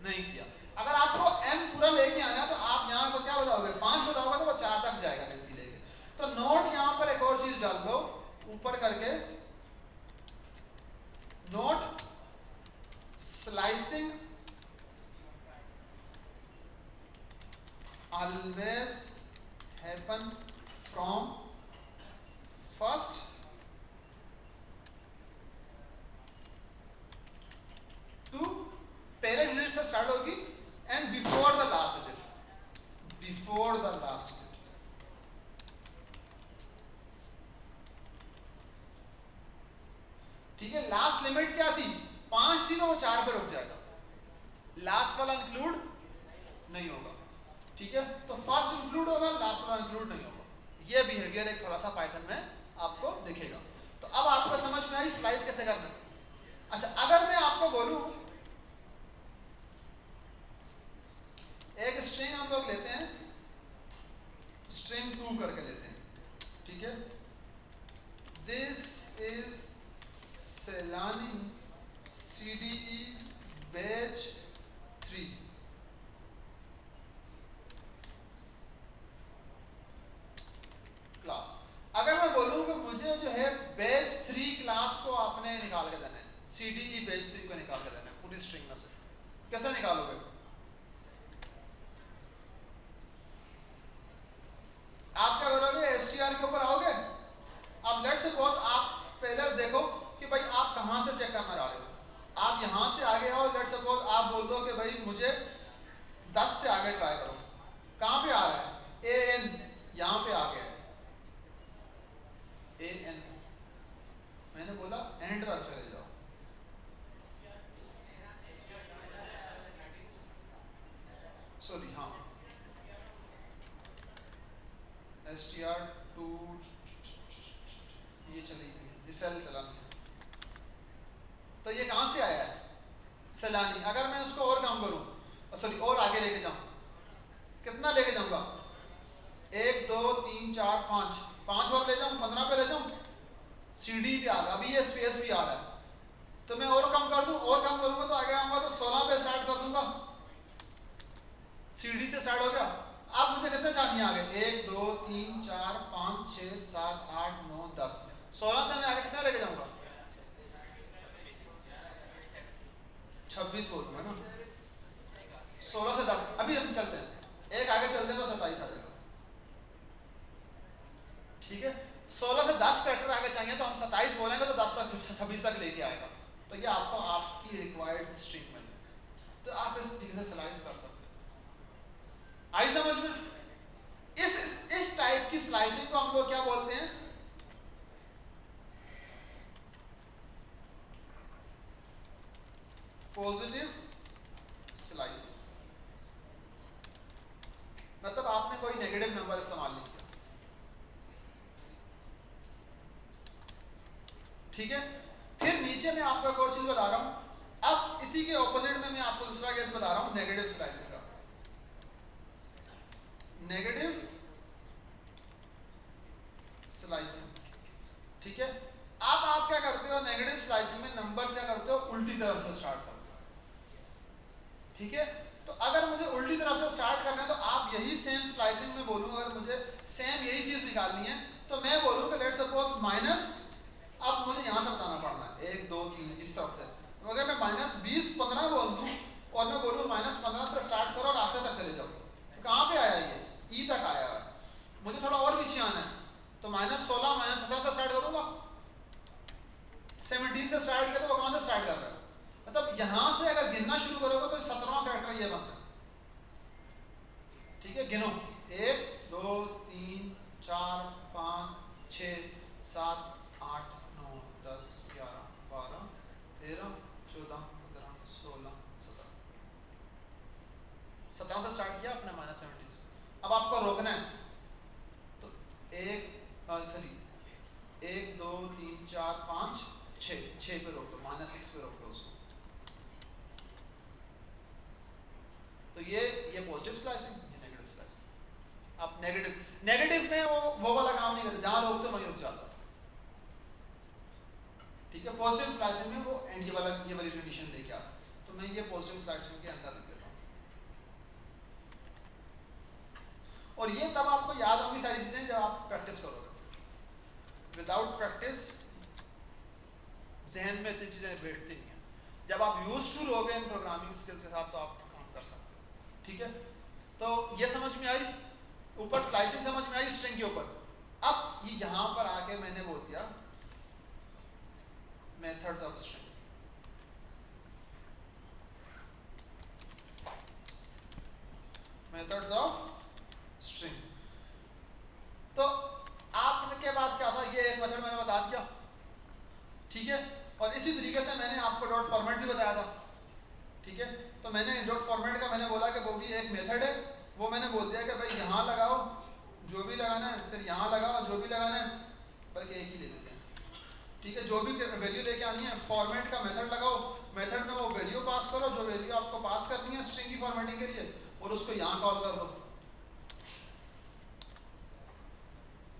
नहीं किया। अगर आपको n पूरा लेके आना है तो आप यहाँ को क्या बताओगे, 5 बताओगे तो वो 4 तक जाएगा गिनती लेके। तो नोट यहाँ पर एक और चीज डाल दो ऊपर करके, note slicing always happen from first to, पहले डिजिट से स्टार्ट होगी and before the last digit, before the last digit. ठीक है, लास्ट लिमिट क्या थी, 5 थी, तो वो 4 पे रुक जाएगा, लास्ट वाला इंक्लूड नहीं होगा। ठीक है, तो फर्स्ट इंक्लूड होगा, लास्ट वाला इंक्लूड नहीं होगा। ये बिहेवियर एक थोड़ा सा पाइथन में आपको दिखेगा। तो अब आपको समझ में आई स्लाइस कैसे करना है। अच्छा, अगर मैं आपको बोलूं एक स्ट्रिंग हम लोग लेते हैं, स्ट्रिंग 2 करके लेते हैं, ठीक है, this is सेलानी CDE batch 3, class. अगर मैं बोलूं कि मुझे जो है बैच 3 क्लास को आपने निकाल के देना है, CDE बैच 3 को निकाल के देना है पूरी स्ट्रिंग में से, कैसे निकालोगे, आप क्या करोगे, str के ऊपर आओगे। अब लेट्स सपोज आप पहले देखो कि भाई आप कहां से चेक करना चाह रहे हो, आप यहां से आगे आओ, लेट्स सपोज आप बोल दो कि भाई मुझे 10 से आगे ट्राई करो, कहां पे आ रहा है, AN यहां पे आ गया है, AN, मैंने बोला एंड तक चले जाओ, सॉरी हाँ, str2 ये चली गई, सेल चला नहीं, तो ये कहां से आया है, सैलानी। अगर मैं उसको और कम करूं, सॉरी और आगे लेके जाऊं, कितना लेके जाऊंगा, 1 2 3 4 5, 5 और ले जाऊं, 15 पे ले जाऊं, सीडी भी आ रहा, अभी ये स्पेस भी आ रहा है, तो मैं और कम कर दूं, और कम करूंगा तो आगे आऊंगा तो 16 पे स्टार्ट कर दूंगा, सीडी से स्टार्ट हो गया। अब मुझे कितने चाहिए आगे, 1 2 3 4 5 6 7 8 9 10, 16 से मैं आगे कितना लेके जाऊंगा, 26 बोलूंगा ना, 16 से 10। अभी हम चलते हैं, एक आगे चलते हैं तो 27 आ जाएगा, ठीक है। 16 से 10 कैरेक्टर आगे चाहिए तो हम 27 बोलेंगे तो 10 तक 26 तक लेके आएगा, तो ये आपको आपकी रिक्वायर्ड स्ट्रिंग मिल है, तो आप इस तरीके से स्लाइस कर सकते हैं। आई समझ में? इस टाइप की स्लाइसिंग को हम लोग क्या बोलते हैं, पॉजिटिव स्लाइसिंग। मतलब आपने कोई नेगेटिव नंबर इस्तेमाल नहीं किया, ठीक है। फिर नीचे मैं आपको एक और चीज बता रहा हूं, अब इसी के ऑपोजिट में मैं आपको दूसरा केस बता रहा हूं, नेगेटिव स्लाइसिंग का। नेगेटिव स्लाइसिंग, ठीक है। अब आप क्या करते हो, नेगेटिव स्लाइसिंग में नंबर से करते हो उल्टी तरफ से स्टार्ट करते हो, ठीक है। तो अगर मुझे उल्टी तरफ से स्टार्ट करना है तो आप यही सेम स्लाइसिंग में बोलूं, अगर मुझे सेम यही चीज निकालनी है तो मैं बोलूं कि लेट्स सपोज माइनस, अब मुझे यहां से बताना पड़ना है 1 2 3 इस तरफ से, तो अगर मैं माइनस 20 15 बोल दूं और मैं बोलूं माइनस 15 से स्टार्ट करो और आखिर तक चले जाओ, तो कहां पे आया, ये ई तक आया है। मुझे थोड़ा और पीछे आना है तो माइनस 16 माइनस 17 से स्टार्ट करूंगा, 17 से स्टार्ट किया तो वो कहां से स्टार्ट कर रहा है, मतलब यहां से अगर गिनना शुरू करोगे तो 17वां कैरेक्टर ये बनता है, ठीक है। गिनो 1 2 3 4 5 6 7 8 9 10 11 12 13 14 15 16 17, 17 से स्टार्ट किया अपने माइनस 17 से। अब आपको रोकना है तो 1 2 3 4 5 6 पे रोक दो, माइनस 6 पे रोक दो उसको, तो ये पॉजिटिव स्लाइसिंग, ये नेगेटिव स्लाइसिंग। अब नेगेटिव में वो वाला काम नहीं करते, जहां रोकते वहीं रुक जाता, ठीक है। पॉजिटिव स्लाइसिंग में वो एंड ये वाली कंडीशन लेके आता, तो मैं ये पॉजिटिव स्लाइसिंग के अंदर लिख देता हूं। और ये तब आपको याद होंगी सारी चीजें जब आप प्रैक्टिस करोगे, विदाउट प्रैक्टिस जहन में इतनी चीजें बैठती नहीं है। जब आप यूज टू लोगे इन प्रोग्रामिंग स्किल्स के साथ तो आप काम कर सकते हो, ठीक है। तो ये समझ में आई, ऊपर स्लाइसिंग समझ में आई स्ट्रिंग के ऊपर। अब ये यहां पर आके मैंने बोल दिया methods of string, methods of string. तो आपके पास क्या था, ये एक मेथड मैंने बता दिया, ठीक है। और इसी तरीके से मैंने आपको डॉट फॉर्मेट भी बताया था, ठीक है। तो मैंने डॉट फॉर्मेट का मैंने बोला कि वो भी एक मेथड है, वो मैंने बोल दिया कि भाई यहाँ लगाओ जो भी लगाना है, फिर यहाँ लगाओ जो भी लगाना है, बल्कि एक ही ले लेते हैं, ठीक है। जो भी वैल्यू लेके आनी है फॉर्मेट का मेथड लगाओ, मेथड में वो वैल्यू पास करो जो वैल्यू आपको पास करनी है स्ट्रिंग की फॉर्मेटिंग के लिए, और उसको यहाँ कॉल कर दो।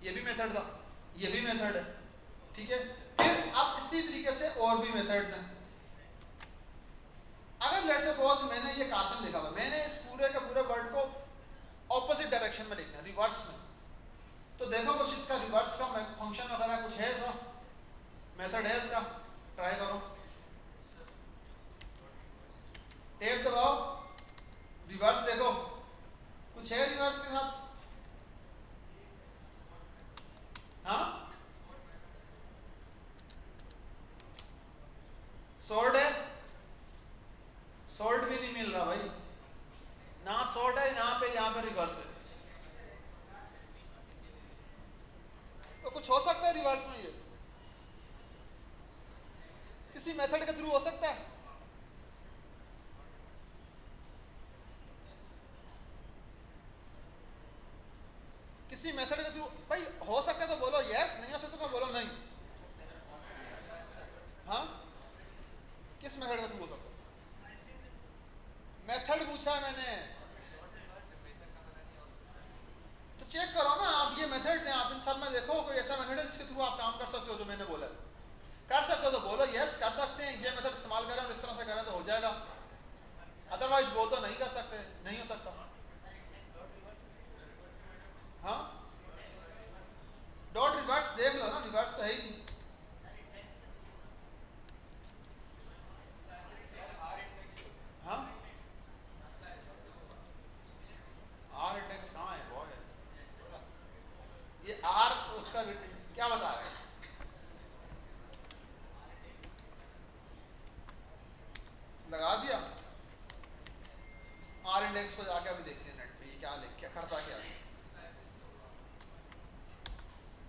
ये भी मेथड था, ये भी मेथड है, ठीक है। फिर अब इसी तरीके से और भी मेथड्स हैं। अगर लेट्स सपोज मैंने ये कासिम लिखा हुआ, मैंने इस पूरे के पूरे वर्ड को ऑपोजिट डायरेक्शन में लिखना है, रिवर्स में, तो देखो कुछ इसका रिवर्स का फंक्शन वगैरह कुछ है, ऐसा मेथड है इसका, ट्राई करो, टेप दबाओ, रिवर्स देखो कुछ है रिवर्स के साथ, हाँ सॉर्ट है, सॉर्ट भी नहीं मिल रहा भाई, ना सॉर्ट है यहाँ पे रिवर्स है, तो कुछ हो सकता है रिवर्स में, ये किसी मेथड के थ्रू हो सकता है, किसी मेथड के थ्रू भाई हो सकता है तो बोलो यस, नहीं हो सकता तो बोलो नहीं, हाँ किस मेथड के थ्रू हो सकता है, पूछा है मैंने? तो चेक करो ना आप, ये मेथड्स हैं, आप इन सब में देखो कोई ऐसा मेथड है जिसके थ्रू आप काम कर सकते हो जो मैंने बोला। कर सकते हो तो बोलो यस कर सकते हैं, ये मेथड इस्तेमाल करें और इस तरह से करें तो हो जाएगा, अदरवाइज बोल तो नहीं कर सकते, नहीं हो सकता। हाँ डॉट रिवर्स देख लो ना, रिवर्स तो है ही नहीं। हाँ आर इंडेक्स कहाँ है वो है, ये आर उसका क्या बता रहा है? लगा दिया आर इंडेक्स को, जाके अभी देखते हैं नेट पे ये क्या लिख क्या करता क्या है।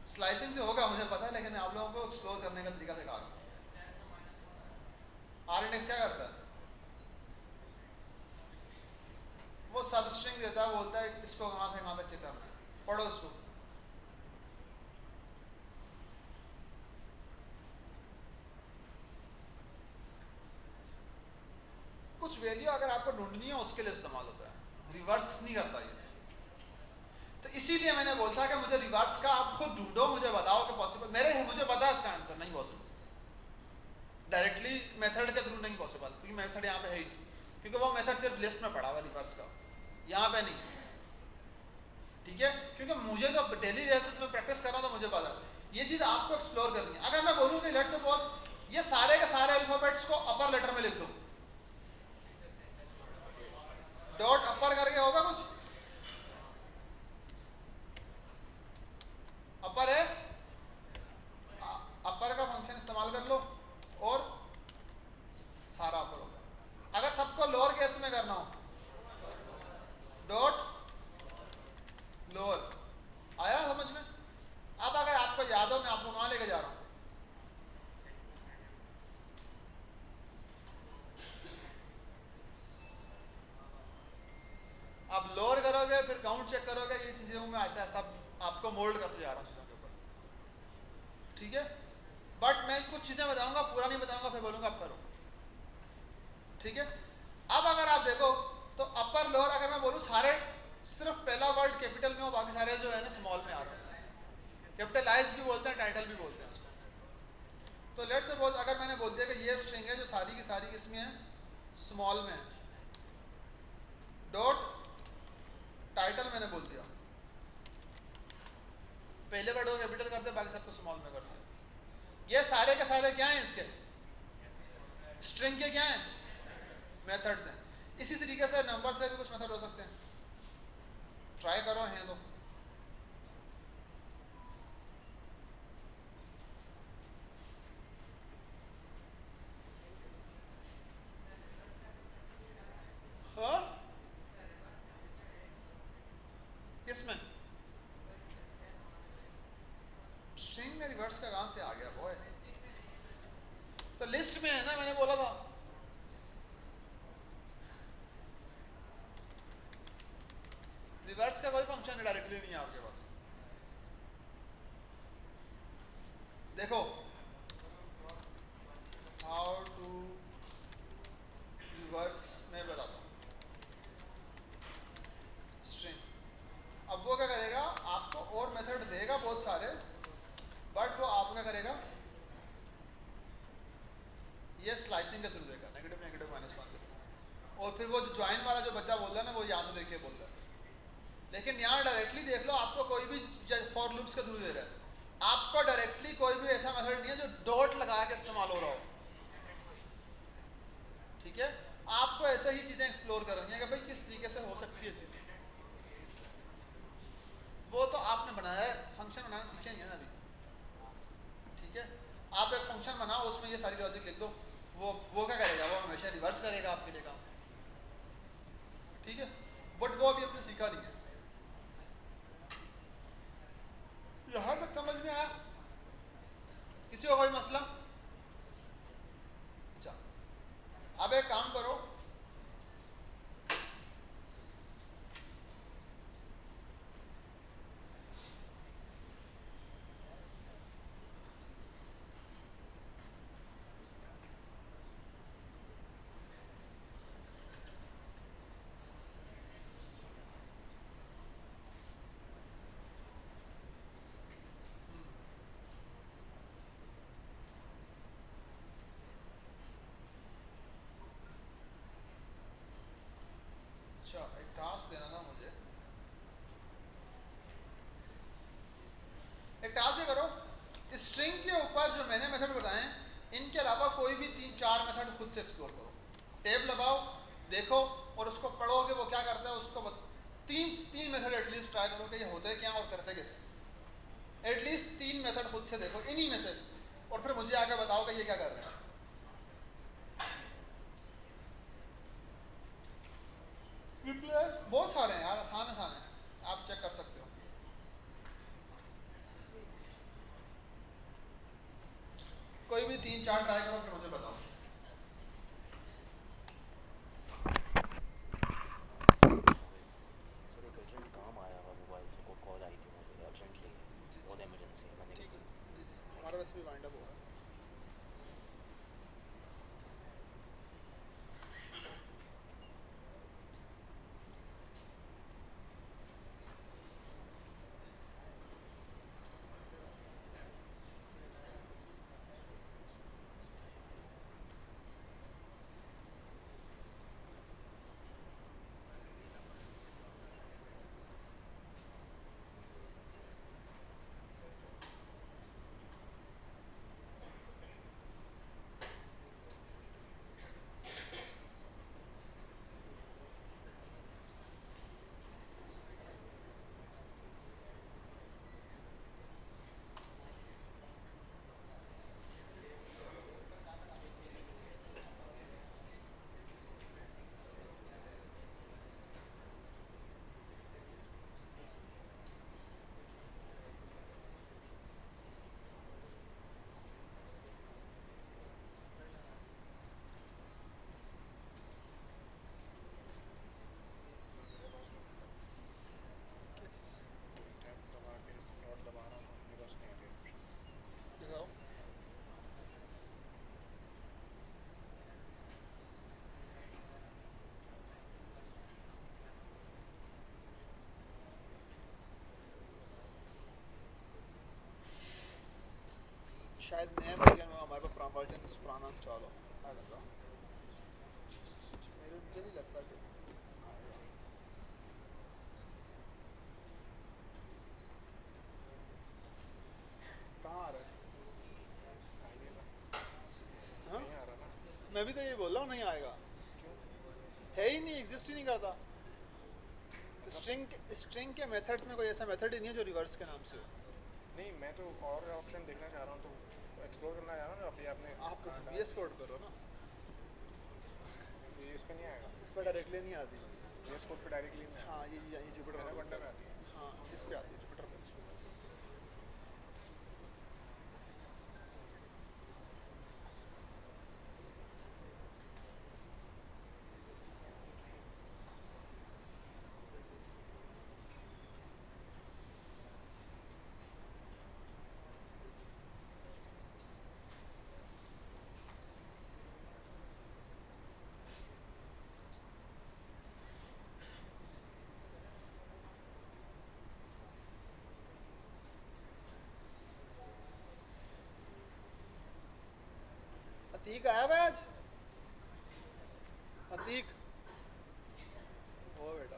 स्लाइसिंग से होगा मुझे पता है, लेकिन आप लोगों को एक्सप्लोर करने का तरीका सिखा रहा हूँ। आर इंडेक्स क्या करता है? वो सब स्ट्रिंग देता है, बोलता है इसको कहाँ से कहाँ तक चेक करना है, पढ़ो इसको। कुछ वैल्यू अगर आपको ढूंढनी है उसके लिए इस्तेमाल होता है, रिवर्स नहीं करता ये। तो इसीलिए मैंने बोलता कि मुझे रिवर्स का आप खुद ढूंढो, मुझे बताओ कि पॉसिबल, मुझे पता है इसका आंसर नहीं पॉसिबल, डायरेक्टली मेथड के थ्रू नहीं पॉसिबल, क्योंकि मेथड यहाँ पे है ही नहीं, क्योंकि वो मेथड सिर्फ लिस्ट में पड़ा हुआ रिवर्स का, यहाँ पे नहीं। ठीक है, क्योंकि मुझे तो डेली बेसिस में प्रैक्टिस कर रहा हूँ तो मुझे पता है ये चीज़ आपको एक्सप्लोर करनी है। अगर मैं बोलूँ कि लेट्स सपोज ये सारे के सारे अल्फाबेट्स को अपर लेटर में लिख दो, डॉट अपर करके होगा कुछ, अपर है, अपर का फंक्शन इस्तेमाल कर लो और सारा अपर होगा। अगर सबको लोअर केस में करना हो, डॉट लोअर, आया समझ में? अब अगर आपको याद हो मैं आपको कहाँ लेके जा रहा हूँ, आप लोअर करोगे फिर काउंट चेक करोगे, ये चीज़ें मैं आहिस्ता आहिस्ता आपको मोल्ड करते जा रहा हूँ चीज़ों के ऊपर। ठीक है, बट मैं कुछ चीज़ें बताऊंगा, पूरा नहीं बताऊंगा, फिर बोलूंगा आप करो। ठीक है, अब अगर आप देखो तो अपर लोअर, अगर मैं बोलूँ सारे सिर्फ पहला वर्ड कैपिटल में हो, बाकी सारे जो है ना स्मॉल में आ रहे हैं, कैपिटलाइज भी बोलते हैं, टाइटल भी बोलते हैं उसको। तो लेट्स सपोज अगर मैंने बोल दिया कि ये स्ट्रिंग है जो सारी की सारी किसमें है, स्मॉल में है, डॉट टाइटल मैंने बोल दिया, पहले वर्ड को कैपिटल करते बाकी सबको स्मॉल में करते। ये सारे के सारे क्या हैं, इसके स्ट्रिंग के क्या हैं, मेथड्स हैं। इसी तरीके से नंबर्स का भी कुछ मेथड हो सकते हैं, ट्राई करो हैं तो। हाँ किसमें स्ट्रिंग में रिवर्स का कहां से आ गया बॉय, तो लिस्ट में है ना, मैंने बोला था। रिवर्स का कोई फंक्शन डायरेक्टली नहीं है आपके पास। देखो हाउ टू रिवर्स मैं बताता हूँ स्ट्रिंग। अब वो क्या करेगा, आपको और मेथड देगा बहुत सारे, बट वो आप क्या करेगा, ये स्लाइसिंग के थ्रू देगा, नेगेटिव नेगेटिव माइनस वन के थ्रू। और फिर वो जो ज्वाइन वाला जो बच्चा बोल रहा है ना, वो यहाँ से देख के बोल रहा है, लेकिन यहाँ डायरेक्टली देख लो, आपको कोई भी फॉर लूप्स के थ्रू दे रहा है, आपको डायरेक्टली कोई भी ऐसा मेथड नहीं है जो डॉट लगा के इस्तेमाल हो रहा हो। ठीक है, आपको ऐसे ही चीज़ें एक्सप्लोर करनी है कि भाई किस तरीके से हो सकती है चीज़, वो तो आपने बनाया है, फंक्शन बनाना सीखेंगे ना अभी। ठीक है, आप एक फंक्शन बनाओ, उसमें ये सारी लॉजिक लिख दो, वो क्या करेगा, वो हमेशा रिवर्स करेगा आपके लिए काम। ठीक है, बट वो अभी अपने सीखा नहीं है। यहाँ तक समझ में आया? किसी को कोई मसला? अच्छा, अब एक काम करो, 4 मेथड खुद से एक्सप्लोर करो, टेप लगाओ, देखो और उसको पढ़ोगे वो क्या करता है, उसको तीन मेथड एटलीस्ट ट्राई करो कि ये होते क्या और करते कैसे। एटलीस्ट 3 मेथड खुद से देखो इन्हीं में से, और फिर मुझे आके बताओ कि ये क्या कर रहे हैं। रिप्लेस बहुत सारे हैं यार, आसान आसान है, आप चेक कर सकते हो। कोई भी 3-4 ट्राई करो फिर मुझे बताओ। सर एक अर्जेंट काम आया हुआ मोबाइल से, को कॉल आई थी मुझे अर्जेंटली, बहुत इमरजेंसी है, मैंने ठीक है, किसी। हमारा वैसे भी वाइंड अप हो रहा है। शायद नए वर्जन में हमारे पास वर्जन पुराना इंस्टॉल हो, आ जाता मेरे, मुझे नहीं लगता कि आएगा। कहाँ आ रहा है? हाँ? मैं भी तो ये बोल रहा हूँ नहीं आएगा, है ही नहीं, एग्जिस्ट ही नहीं करता। स्ट्रिंग के मेथड्स में कोई ऐसा मेथड ही नहीं है जो रिवर्स के नाम से हो। नहीं, मैं तो और ऑप्शन देखना चाह रहा हूँ, तो एक्सप्लोर करना चाह रहा हूँ ना, अभी आपने आप VS कोड करो ना, ये इस पे नहीं आएगा, इस पर डायरेक्टली नहीं आती। VS कोड पे डायरेक्टली नहीं हाँ ये जुपिटर आएगा, बंडा में आती है। हाँ इस पे आती है, जुपिटर पे। अतीक आया हुआ है आज? अतीक ओ बेटा,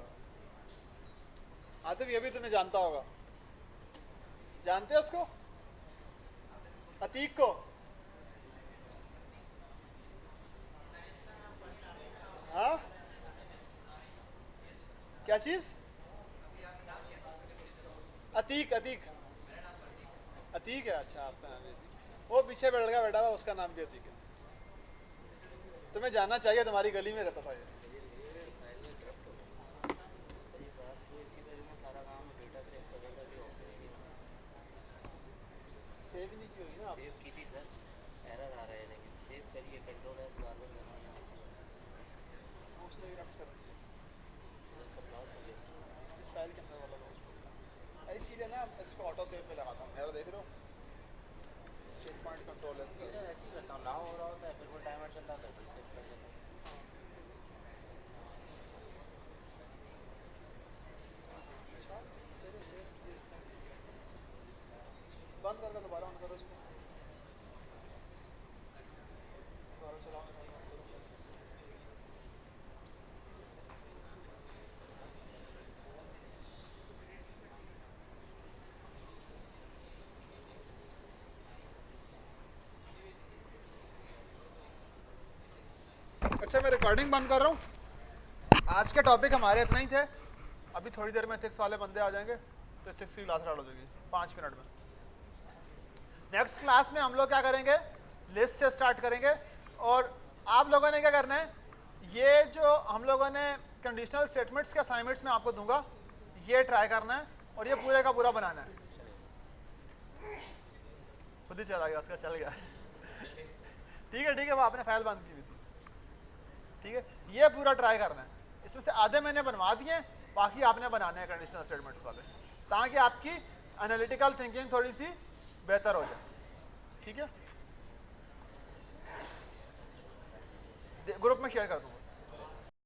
आतिफ ये भी तुम्हें जानता होगा, जानते हो उसको, अतीक को? हाँ क्या चीज? अतीक अतीक अतीक है, अच्छा आपका नाम है अतीक। वो पीछे बैठ गया बेटा, उसका नाम भी अतीक है। तुम्हें जानना चाहिए, तुम्हारी गली में रहता था ये। सर ये पास की इसी वजह में सारा काम डेटा सेव करने का भी ऑप्शन नहीं है। सेव नहीं की होगी ना आप? सेव की थी सर, एरर आ रहा है, लेकिन सेव करिए, कंट्रोल S बार बार दबाना है, उसने रख कर रखी सब लॉस हो गया। है इस फाइल के अंदर वाला लॉस्ट हो गया। इसीलिए ना इसको ऑटो सेव पे लगाता हूँ, मेरा देख रहे हो, check point control S sir ऐसे ही करता हूँ, ना हो रहा होता है, फिर वो टाइमर चल रहा था, फिर सेव कर देता हूँ। बंद करके दोबारा ऑन करो इसको, दोबारा चलाओ। अच्छा मैं रिकॉर्डिंग बंद कर रहा हूँ। आज के टॉपिक हमारे इतना ही थे। अभी थोड़ी देर में एथिक्स वाले बंदे आ जाएंगे तो एथिक्स की क्लास स्टार्ट हो जाएगी 5 मिनट में। नेक्स्ट क्लास में हम लोग क्या करेंगे, लिस्ट से स्टार्ट करेंगे। और आप लोगों ने क्या करना है, ये जो हम लोगों ने कंडीशनल स्टेटमेंट्स के असाइनमेंट्स में आपको दूंगा, ये ट्राई करना है और ये पूरे का पूरा बनाना है। खुद ही चला गया, उसका चल गया। ठीक है, वो आपने फाइल बंद की हुई थी। ठीक है, ये पूरा ट्राई करना है। इसमें से आधे मैंने बनवा दिए, बाकी आपने बनाने हैं कंडीशनल स्टेटमेंट्स वाले, ताकि आपकी एनालिटिकल थिंकिंग थोड़ी सी बेहतर हो जाए। ठीक है, ग्रुप में शेयर कर दूंगा।